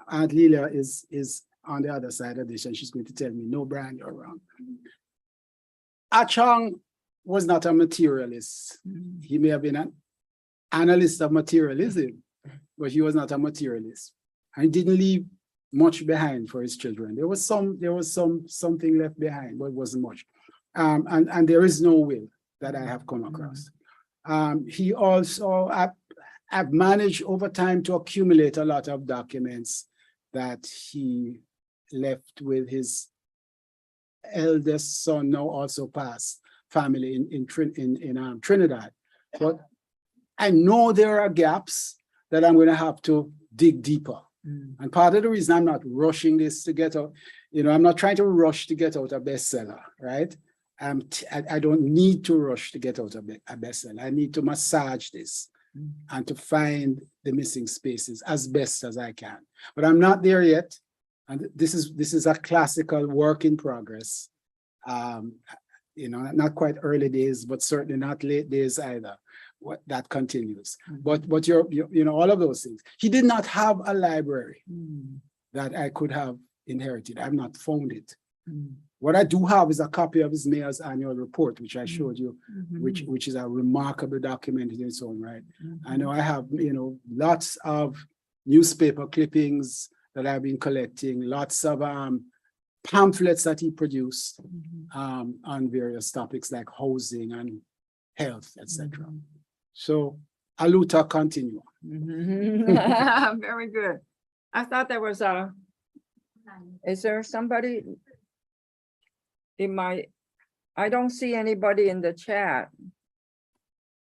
Aunt Leila is on the other side of this, and she's going to tell me, no, Brian, you're wrong. Achong was not a materialist. He may have been an analyst of materialism, but he was not a materialist. And he didn't leave much behind for his children. There was something left behind, but it wasn't much. And there is no will that I have come across. He also, I've managed over time to accumulate a lot of documents that he left with his eldest son, now also passed, family in Trinidad. But I know there are gaps that I'm going to have to dig deeper. And part of the reason I'm not rushing this to get out, I'm not trying to rush to get out a bestseller, right? I don't need to rush to get out a bestseller. I need to massage this and to find the missing spaces as best as I can. But I'm not there yet. And this is a classical work in progress. Not quite early days, but certainly not late days either. That continues. But you're all of those things. He did not have a library that I could have inherited. I've not found it. What I do have is a copy of his mayor's annual report, which I showed you, which is a remarkable document in its own right. I know I have, lots of newspaper clippings that I've been collecting, lots of pamphlets that he produced on various topics like housing and health, etc. So aluta continua. Very good. I thought there was is there somebody in I don't see anybody in the chat.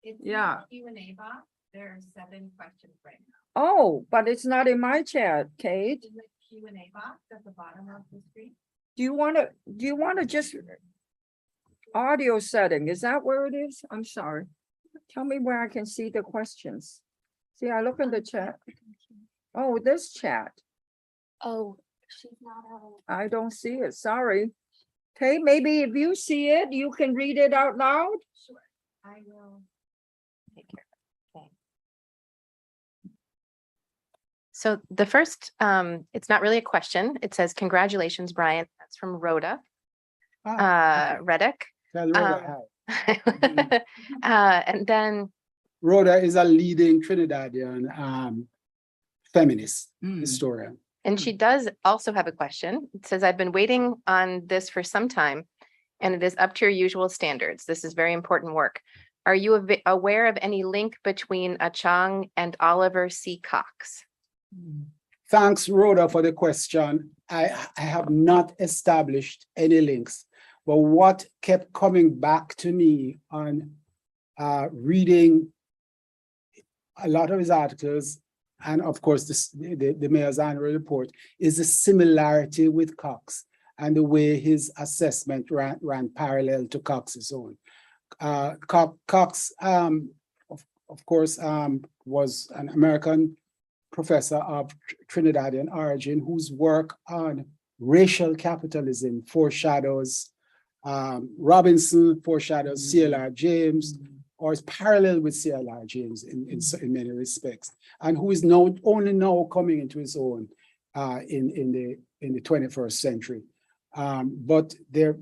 Yeah. Q&A box. There are 7 questions right now. Oh, but it's not in my chat, Kate. In the Q&A box at the bottom of the screen. Do you want to just audio setting? Is that where it is? I'm sorry. Tell me where I can see the questions. See, I look in the chat. Oh, this chat. Oh, she's not out. I don't see it. Sorry. Okay, maybe if you see it, you can read it out loud. Sure, I will take care of it. Okay. So the first, it's not really a question. It says, congratulations, Brian. That's from Rhoda Reddick. Tell Rhoda hi. And then Rhoda is a leading Trinidadian feminist historian. and she does also have a question. It says, I've been waiting on this for some time, and it is up to your usual standards. This is very important work. Are you aware of any link between Achong and Oliver C. Cox? Thanks, Rhoda, for the question. I have not established any links, but what kept coming back to me on reading a lot of his articles, and of course, the mayor's annual report, is the similarity with Cox and the way his assessment ran parallel to Cox's own. Cox, of course, was an American professor of Trinidadian origin whose work on racial capitalism foreshadows Robinson, foreshadows C.L.R. James, or is parallel with C.L.R. James in many respects, and who is now only now coming into his own in the 21st century. But there,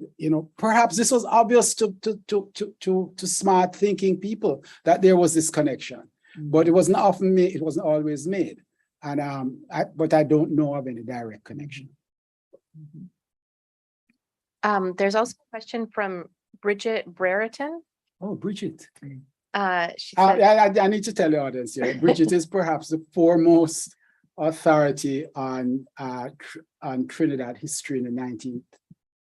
perhaps this was obvious to smart thinking people that there was this connection, but it wasn't often made. It wasn't always made, and but I don't know of any direct connection. There's also a question from Bridget Brereton. Oh, Bridget. She said, I need to tell the audience here, Bridget is perhaps the foremost authority on Trinidad history in the 19th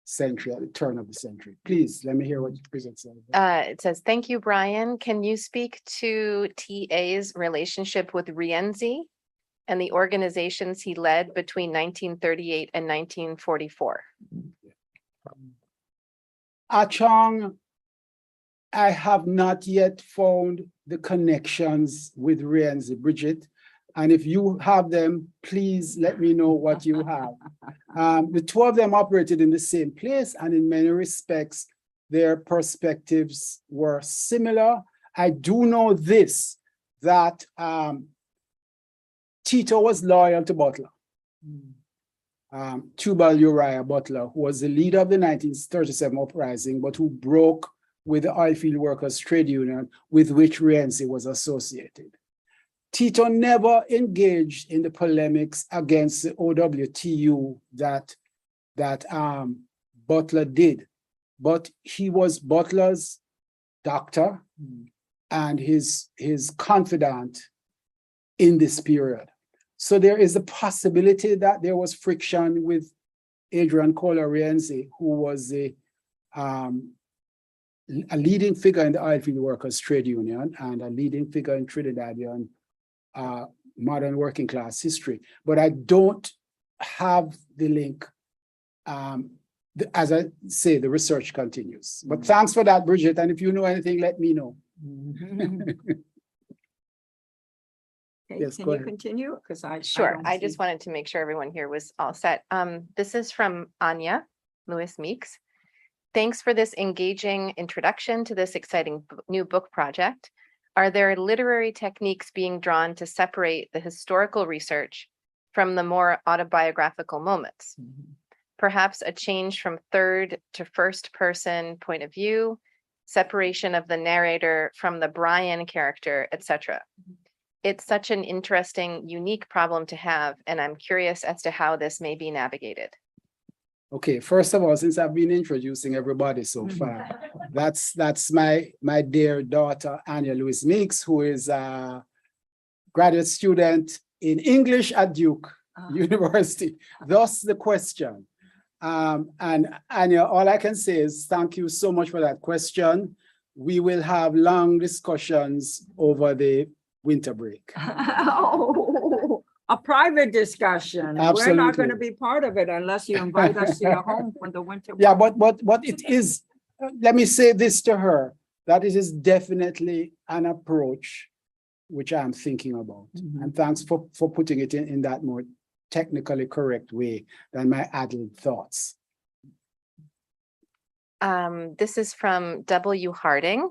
century, at the turn of the century. Please, let me hear what Bridget says. it says, thank you, Brian. Can you speak to TA's relationship with Rienzi and the organizations he led between 1938 and 1944? Achong, I have not yet found the connections with Rienzi, Bridget. And if you have them, please let me know what you have. The two of them operated in the same place, and in many respects, their perspectives were similar. I do know this, that Tito was loyal to Butler. Tubal Uriah Butler, who was the leader of the 1937 uprising, but who broke with the Oilfield Workers Trade Union with which Rienzi was associated. Tito never engaged in the polemics against the OWTU that Butler did, but he was Butler's doctor and his confidant in this period. So there is a possibility that there was friction with Adrian Kohler Rienzi, who was a leading figure in the Oilfield Workers Trade Union and a leading figure in Trinidadian modern working class history. But I don't have the link. As I say, the research continues. But thanks for that, Bridget. And if you know anything, let me know. Yes, Can go you ahead. continue? Because Sure. don't I see- just wanted to make sure everyone here was all set. This is from Anya Lewis Meeks. Thanks for this engaging introduction to this exciting new book project. Are there literary techniques being drawn to separate the historical research from the more autobiographical moments? Perhaps a change from third to first person point of view, separation of the narrator from the Brian character, etc. It's such an interesting, unique problem to have, and I'm curious as to how this may be navigated. Okay, first of all, since I've been introducing everybody so far, that's my dear daughter, Anya Louise Meeks, who is a graduate student in English at Duke University. Thus the question. And Anya, all I can say is thank you so much for that question. We will have long discussions over the winter break. Oh, a private discussion. We're not going Absolutely. to be part of it unless you invite us to your home for the winter. Yeah, break. but it is, let me say this to her, that it is definitely an approach which I'm thinking about. And thanks for putting it in that more technically correct way than my adult thoughts. This is from W. Harding.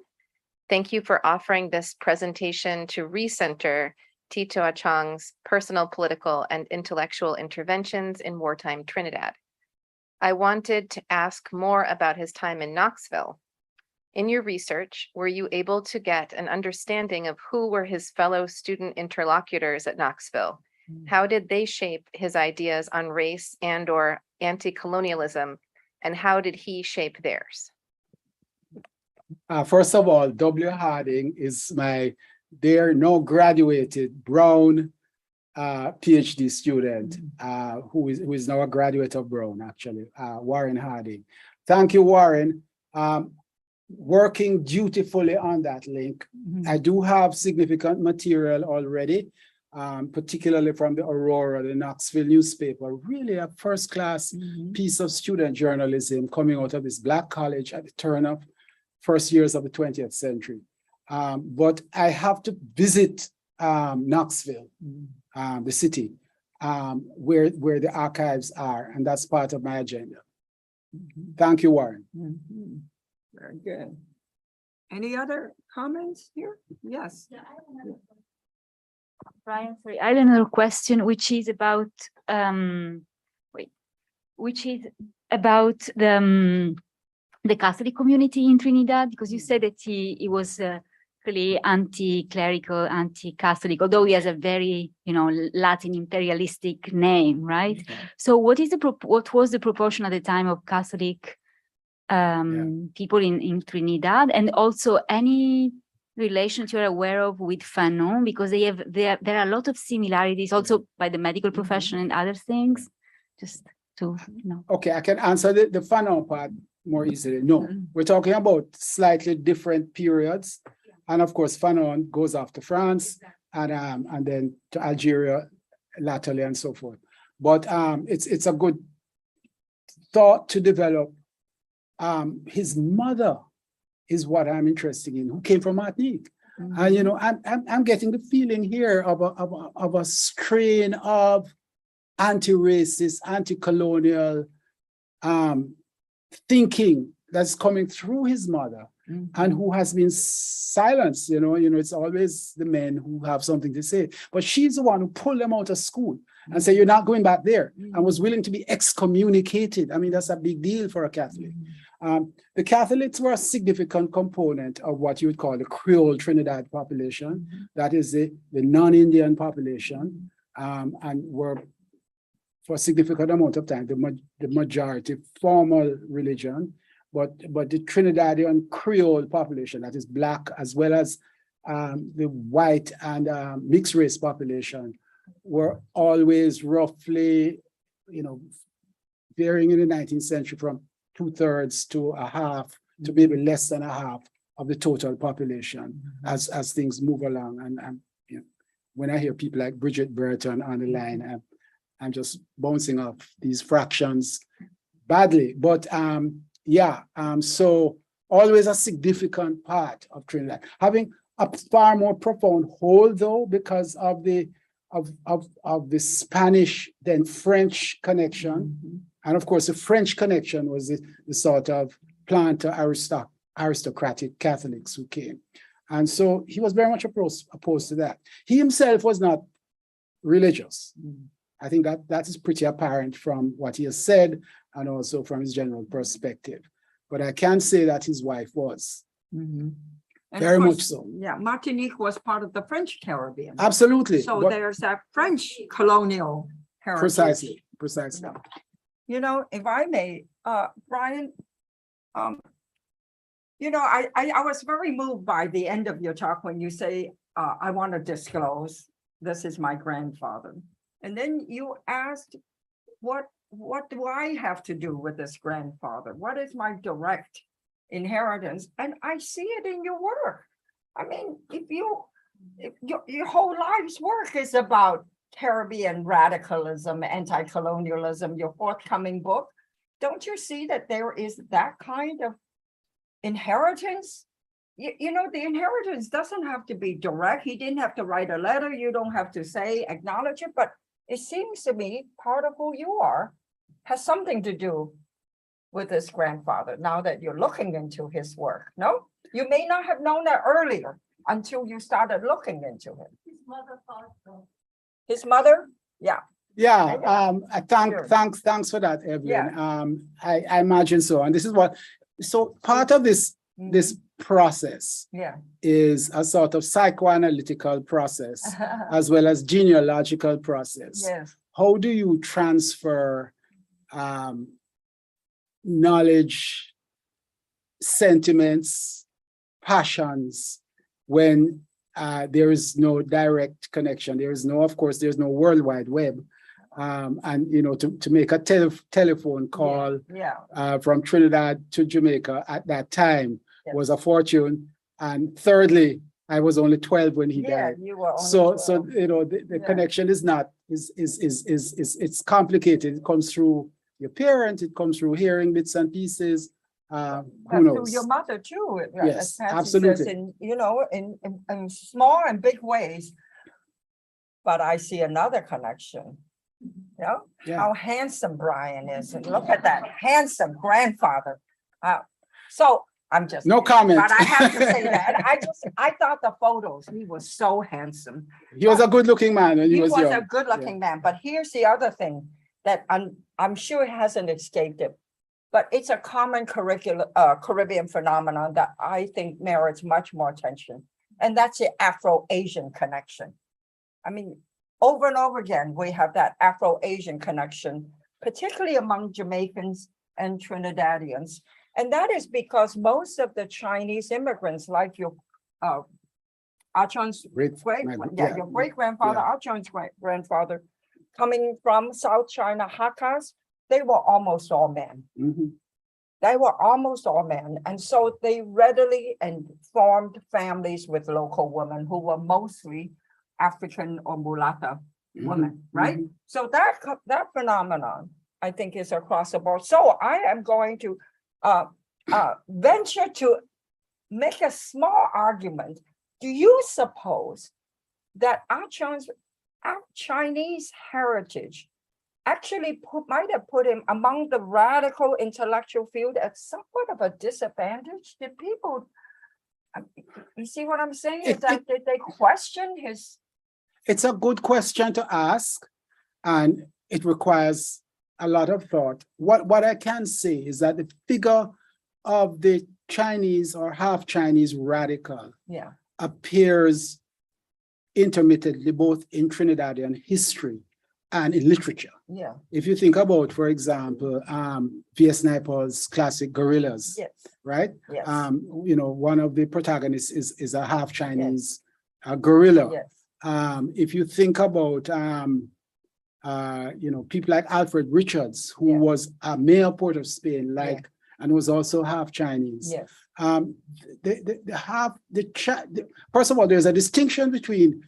Thank you for offering this presentation to recenter Tito Achong's personal, political, and intellectual interventions in wartime Trinidad. I wanted to ask more about his time in Knoxville. In your research, were you able to get an understanding of who were his fellow student interlocutors at Knoxville? How did they shape his ideas on race and/or anti-colonialism, and how did he shape theirs? First of all, W. Harding is my dear, now graduated Brown PhD student, who is now a graduate of Brown, actually, Warren Harding. Thank you, Warren. Working dutifully on that link. I do have significant material already, particularly from the Aurora, the Knoxville newspaper, really a first-class piece of student journalism coming out of this Black college at the turn of first years of the 20th century. But I have to visit Knoxville, the city, where the archives are, and that's part of my agenda. Thank you, Warren. Very good. Any other comments here? Yes. Brian, sorry, I have another question, which is about the Catholic community in Trinidad, because you said that he was really anti-clerical, anti-Catholic, although he has a very, Latin imperialistic name, right? So what was the proportion at the time of Catholic people in Trinidad, and also any relations you're aware of with Fanon, because there are a lot of similarities also by the medical profession and other things, just to Okay, I can answer the Fanon part more easily. No, we're talking about slightly different periods, and of course Fanon goes off to France and then to Algeria latterly and so forth. But it's a good thought to develop. His mother is what I'm interested in, who came from Martinique. And I'm getting the feeling here of a strain of anti-racist, anti-colonial thinking that's coming through his mother, and who has been silenced. It's always the men who have something to say, but she's the one who pulled them out of school and said, you're not going back there, and was willing to be excommunicated. I mean, that's a big deal for a Catholic. The Catholics were a significant component of what you would call the Creole Trinidad population, that is the non-Indian population, and were, for a significant amount of time, the majority formal religion, but the Trinidadian Creole population, that is Black as well as the white and mixed race population, were always roughly, varying in the 19th century from 2/3 to a half to maybe less than a half of the total population as things move along. And when I hear people like Bridget Burton on the line, I'm just bouncing off these fractions badly. But so always a significant part of Trinidad, having a far more profound hold though, because of the Spanish then French connection. And of course, the French connection was the sort of planter aristocratic Catholics who came. And so he was very much opposed to that. He himself was not religious. I think that is pretty apparent from what he has said and also from his general perspective. But I can say that his wife was. Very much so. Yeah, Martinique was part of the French Caribbean. Absolutely. So there's that French colonial heritage. Precisely. If I may, Brian, I was very moved by the end of your talk when you say, I want to disclose, this is my grandfather. And then you asked, what do I have to do with this grandfather? What is my direct inheritance? And I see it in your work. I mean, if your whole life's work is about Caribbean radicalism, anti-colonialism, your forthcoming book, don't you see that there is that kind of inheritance? You know, the inheritance doesn't have to be direct. He didn't have to write a letter. You don't have to say, acknowledge it, but it seems to me part of who you are has something to do with this grandfather, now that you're looking into his work, no? You may not have known that earlier until you started looking into it. His mother thought so. His mother? Yeah. Yeah, Sure. thanks for that, Evelyn. I imagine so. And this is what, so part of this process Yeah. is a sort of psychoanalytical process as well as genealogical process. Yes. How do you transfer knowledge, sentiments, passions when there is no direct connection? There is no, of course, there's no World Wide Web. And, you know, to make a telephone call from Trinidad to Jamaica at that time was a fortune. And thirdly, I was only 12 when he died. You were only So 12. you know, the connection is not, it's complicated. It comes through your parent, it comes through hearing bits and pieces. Who But knows? to your mother too. Yes, as Patsy absolutely. says, in, you know, in small and big ways. But I see another connection. You know, how handsome Brian is. And look at that handsome grandfather. So I'm just No comment. But I have to say that. I thought the photos, he was so handsome. He was a good looking man when He was was young. a good looking man. But here's the other thing that I'm sure it hasn't escaped it. But it's a common Caribbean phenomenon that I think merits much more attention. And that's the Afro-Asian connection. I mean, over and over again, we have that Afro-Asian connection, particularly among Jamaicans and Trinidadians. And that is because most of the Chinese immigrants, like your Achong's your great-grandfather, Achong's great-grandfather, coming from South China, Hakkas, they were almost all men. They were almost all men. And so they readily and formed families with local women who were mostly African or mulatto women, right? So that phenomenon, I think, is across the board. So I am going to venture to make a small argument. Do you suppose that our Chinese heritage actually might have put him among the radical intellectual field at somewhat of a disadvantage? Did people, you see what I'm saying? Did they question his? It's a good question to ask, and it requires a lot of thought. What I can say is that the figure of the Chinese or half Chinese radical appears intermittently both in Trinidadian history and in literature. If you think about, for example, V.S. Naipaul's classic Gorillas, right? You know, one of the protagonists is a half Chinese gorilla. If you think about, you know, people like Alfred Richards, who was a mayor Port of Spain, and was also half Chinese. First of all, there's a distinction between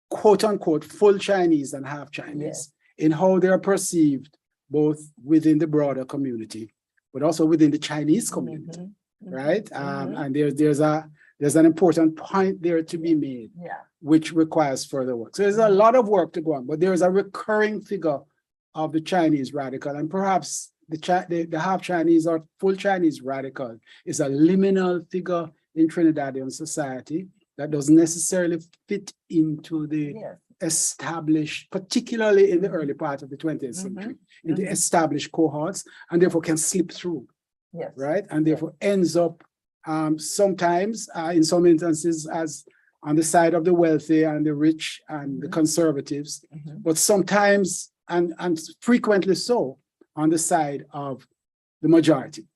quote unquote full Chinese and half Chinese in how they are perceived both within the broader community, but also within the Chinese community, right? And there's an important point there to be made, which requires further work. So there's a lot of work to go on, but there's a recurring figure of the Chinese radical, and perhaps the half Chinese or full Chinese radical is a liminal figure in Trinidadian society that doesn't necessarily fit into the established, particularly in the early part of the 20th century, in the established cohorts, and therefore can slip through, right? And therefore ends up sometimes, in some instances, as on the side of the wealthy and the rich and the conservatives, but sometimes, and frequently so, on the side of the majority.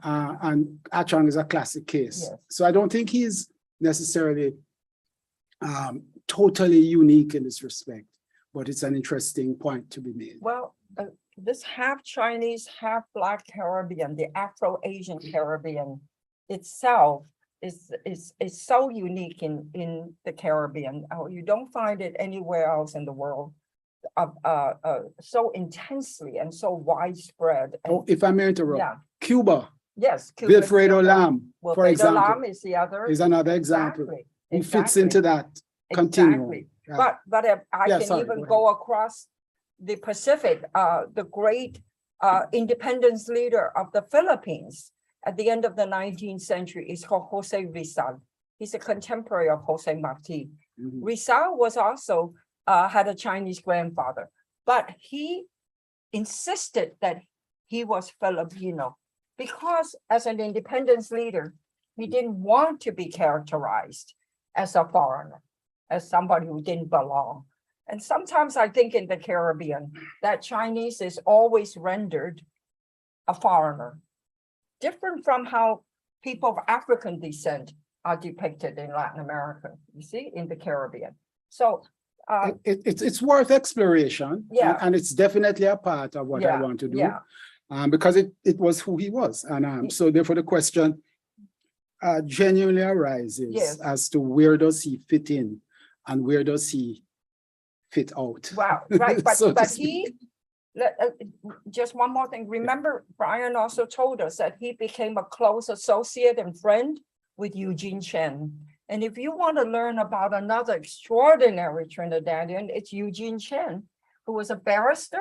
And Achong is a classic case. So I don't think he's necessarily totally unique in this respect, but it's an interesting point to be made. Well, this half Chinese, half Black Caribbean, the Afro-Asian Caribbean itself is so unique in the Caribbean. You don't find it anywhere else in the world. so intensely and so widespread. And, Oh, if I may interrupt, yeah, Cuba, yes. Cuba, Wilfredo Lam, for Wilfredo example, Lam is the other. is another example Exactly, who fits exactly, into that continuum. exactly. Yeah. But if I Yeah, can sorry, even go go across the Pacific, the great independence leader of the Philippines at the end of the 19th century is called Jose Rizal. He's a contemporary of Jose Marti. Mhm. Rizal was also had a Chinese grandfather, but he insisted that he was Filipino because as an independence leader, he didn't want to be characterized as a foreigner, as somebody who didn't belong. And sometimes I think in the Caribbean that Chinese is always rendered a foreigner, different from how people of African descent are depicted in Latin America, you see, in the Caribbean. So It's worth exploration. Yeah. And it's definitely a part of what I Yeah, want to do. yeah. Because it was who he was. And so therefore the question genuinely arises Yes. as to where does he fit in and where does he fit out? Wow, right, but So to but speak. just one more thing. Remember, Brian also told us that he became a close associate and friend with Eugene Chen. And if you want to learn about another extraordinary Trinidadian, it's Eugene Chen, who was a barrister,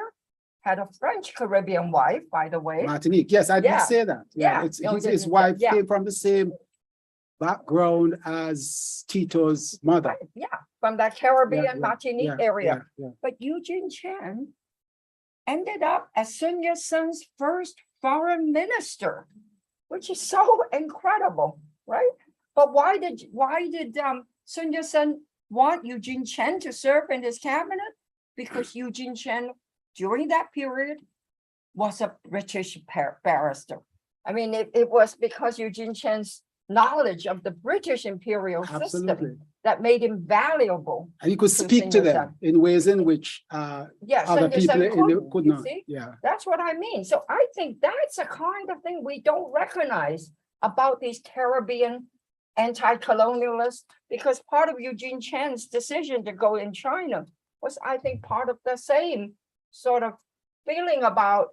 had a French Caribbean wife, by the way. Martinique, yes, I did Yeah. say that. Yeah. It's, No, his didn't- wife yeah. came from the same background as Tito's mother. Yeah, from that Caribbean Yeah, Martinique yeah, area. yeah. But Eugene Chen ended up as Sun Yat-sen's first foreign minister, which is so incredible, right? But why did Sun Yat-sen want Eugene Chen to serve in his cabinet? Because Eugene Chen, during that period, was a British barrister. I mean, it was because Eugene Chen's knowledge of the British imperial Absolutely. system that made him valuable. And he could To speak to Sun them Yat-sen. in ways in which Yeah, Sun other people Yat-sen could you not. see? Yeah. That's what I mean. So I think that's a kind of thing we don't recognize about these Caribbean anti-colonialists, because part of Eugene Chen's decision to go in China was, I think, part of the same sort of feeling about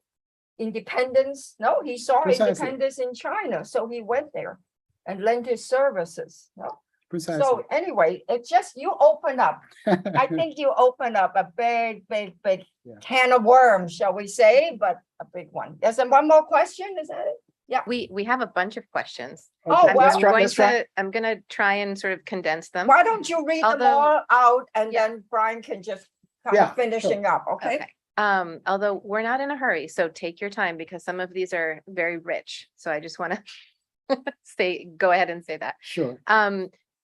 independence. No, he saw Precisely. independence in China, so he went there and lent his services. No? Precisely. So anyway, it's just you open up. I think you open up a big Yeah. can of worms, shall we say, but a big one. Is there one more question? Is that it? Yeah. We have a bunch of questions. Oh, Okay, well, I'm gonna try and sort of condense them. Why don't you read them Although- all out and Yeah. then Brian can just kind Yeah, of finishing up, okay? Okay. Although we're not in a hurry, so take your time because some of these are very rich. So I just want to go ahead and say that. Sure.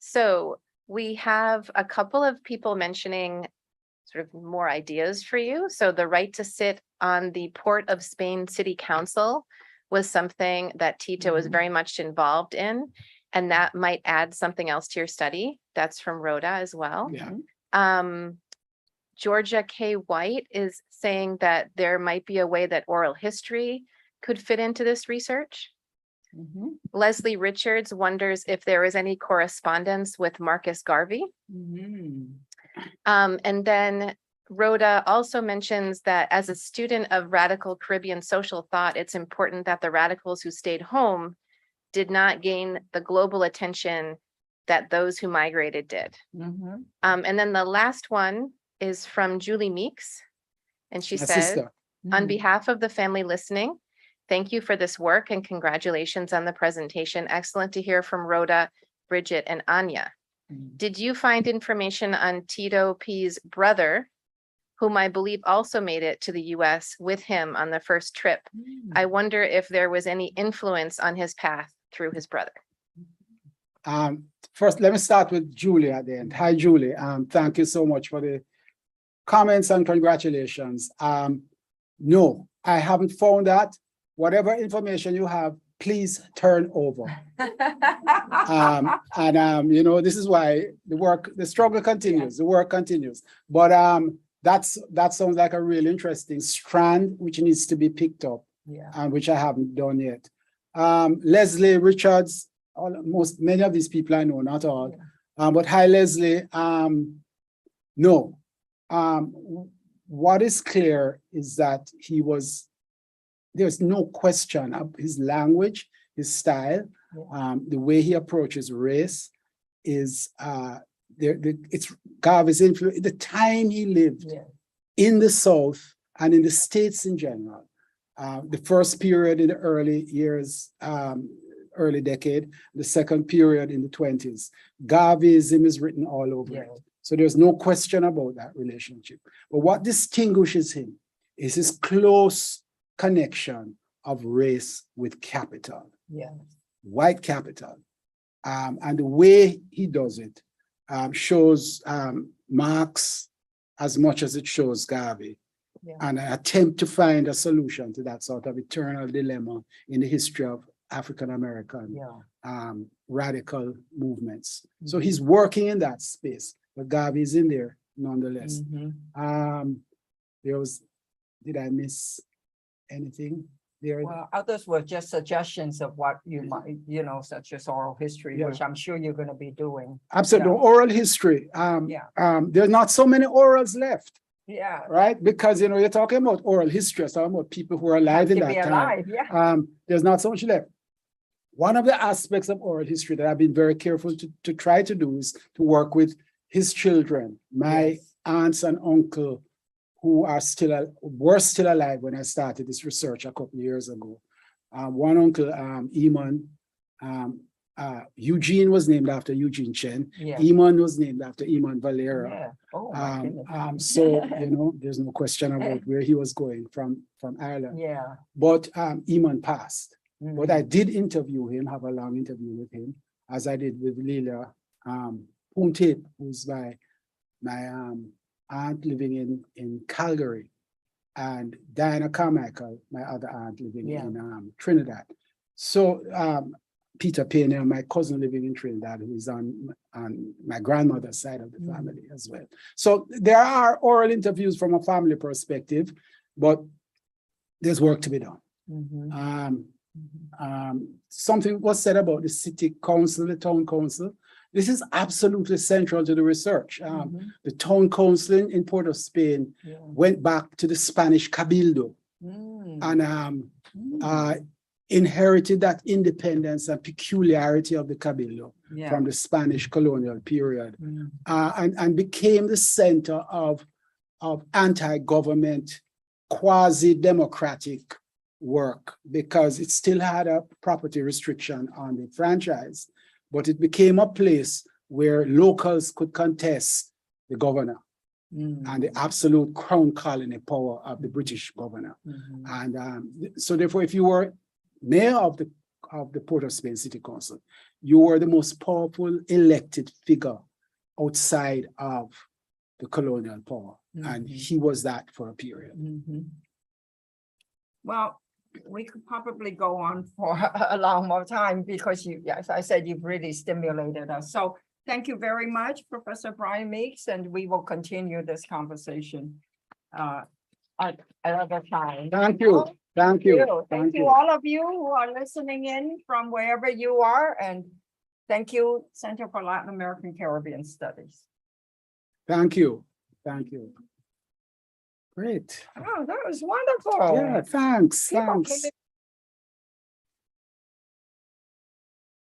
So we have a couple of people mentioning sort of more ideas for you. So the right to sit on the Port of Spain City Council was something that Tito was Mhm. very much involved in, and that might add something else to your study. That's from Rhoda as well. Yeah. Georgia K. White is saying that there might be a way that oral history could fit into this research. Mhm, Leslie Richards wonders if there is any correspondence with Marcus Garvey. mhm. And then Rhoda also mentions that as a student of radical Caribbean social thought, it's important that the radicals who stayed home did not gain the global attention that those who migrated did. Mhm. And then the last one is from Julie Meeks. And she My says, sister. on Mhm. behalf of the family listening, thank you for this work and congratulations on the presentation. Excellent to hear from Rhoda, Bridget, and Anya. Mhm. Did you find information on Tito P's brother, whom I believe also made it to the US with him on the first trip? I wonder if there was any influence on his path through his brother. First, let me start with Julie at the end. Hi, Julie. Thank you so much for the comments and congratulations. No, I haven't found that. Whatever information you have, please turn over. You know, this is why the struggle continues, the work continues. But that sounds like a really interesting strand which needs to be picked up, Yeah. and which I haven't done yet. Leslie Richards, many of these people I know, not all. But hi, Leslie. No. what is clear is that there's no question of his language, his style, the way he approaches race is, it's Garvey's influence, the time he lived in the South and in the States in general. The first period in the early years, early decade, the second period in the 20s. Garveyism is written all over it. So there's no question about that relationship. But what distinguishes him is his close connection of race with capital, white capital. And the way he does it shows Marx as much as it shows Garvey. And an attempt to find a solution to that sort of eternal dilemma in the history of African American radical movements. So he's working in that space, but Garvey is in there nonetheless. Did I miss anything there? Well, others were just suggestions of what you might, such as oral history, which I'm sure you're going to be doing. Absolutely, oral history. There's not so many orals left. Right, because you're talking about oral history, talking about people who are alive in that time. There's not so much left. One of the aspects of oral history that I've been very careful to try to do is to work with his children, my aunts and uncle, who were still alive when I started this research a couple of years ago. One uncle, Eamon, Eugene was named after Eugene Chen. Eamon was named after Eamon Valera. So there's no question about where he was going from Ireland. But Eamon passed. But I did interview him, have a long interview with him, as I did with Leila Puntip, who's my aunt living in Calgary, and Diana Carmichael, my other aunt living in Trinidad. So Peter Payne, my cousin living in Trinidad, who is on my grandmother's side of the family as well. So there are oral interviews from a family perspective, but there's work to be done. Something was said about the city council, the town council. This is absolutely central to the research. The town council in Port of Spain went back to the Spanish Cabildo and inherited that independence and peculiarity of the Cabildo from the Spanish colonial period, and became the center of anti-government, quasi-democratic work, because it still had a property restriction on the franchise, but it became a place where locals could contest the governor and the absolute crown colony power of the British governor. And so therefore, if you were mayor of the Port of Spain City Council, you were the most powerful elected figure outside of the colonial power. And he was that for a period. Well, we could probably go on for a long more time because as I said, you've really stimulated us. So thank you very much, Professor Brian Meeks, and we will continue this conversation at another time. Thank you. Thank you. Thank you, all of you who are listening in from wherever you are, and thank you, Center for Latin American Caribbean Studies. Thank you. Thank you. Great. Oh, that was wonderful. Yeah, thanks. People Thanks. came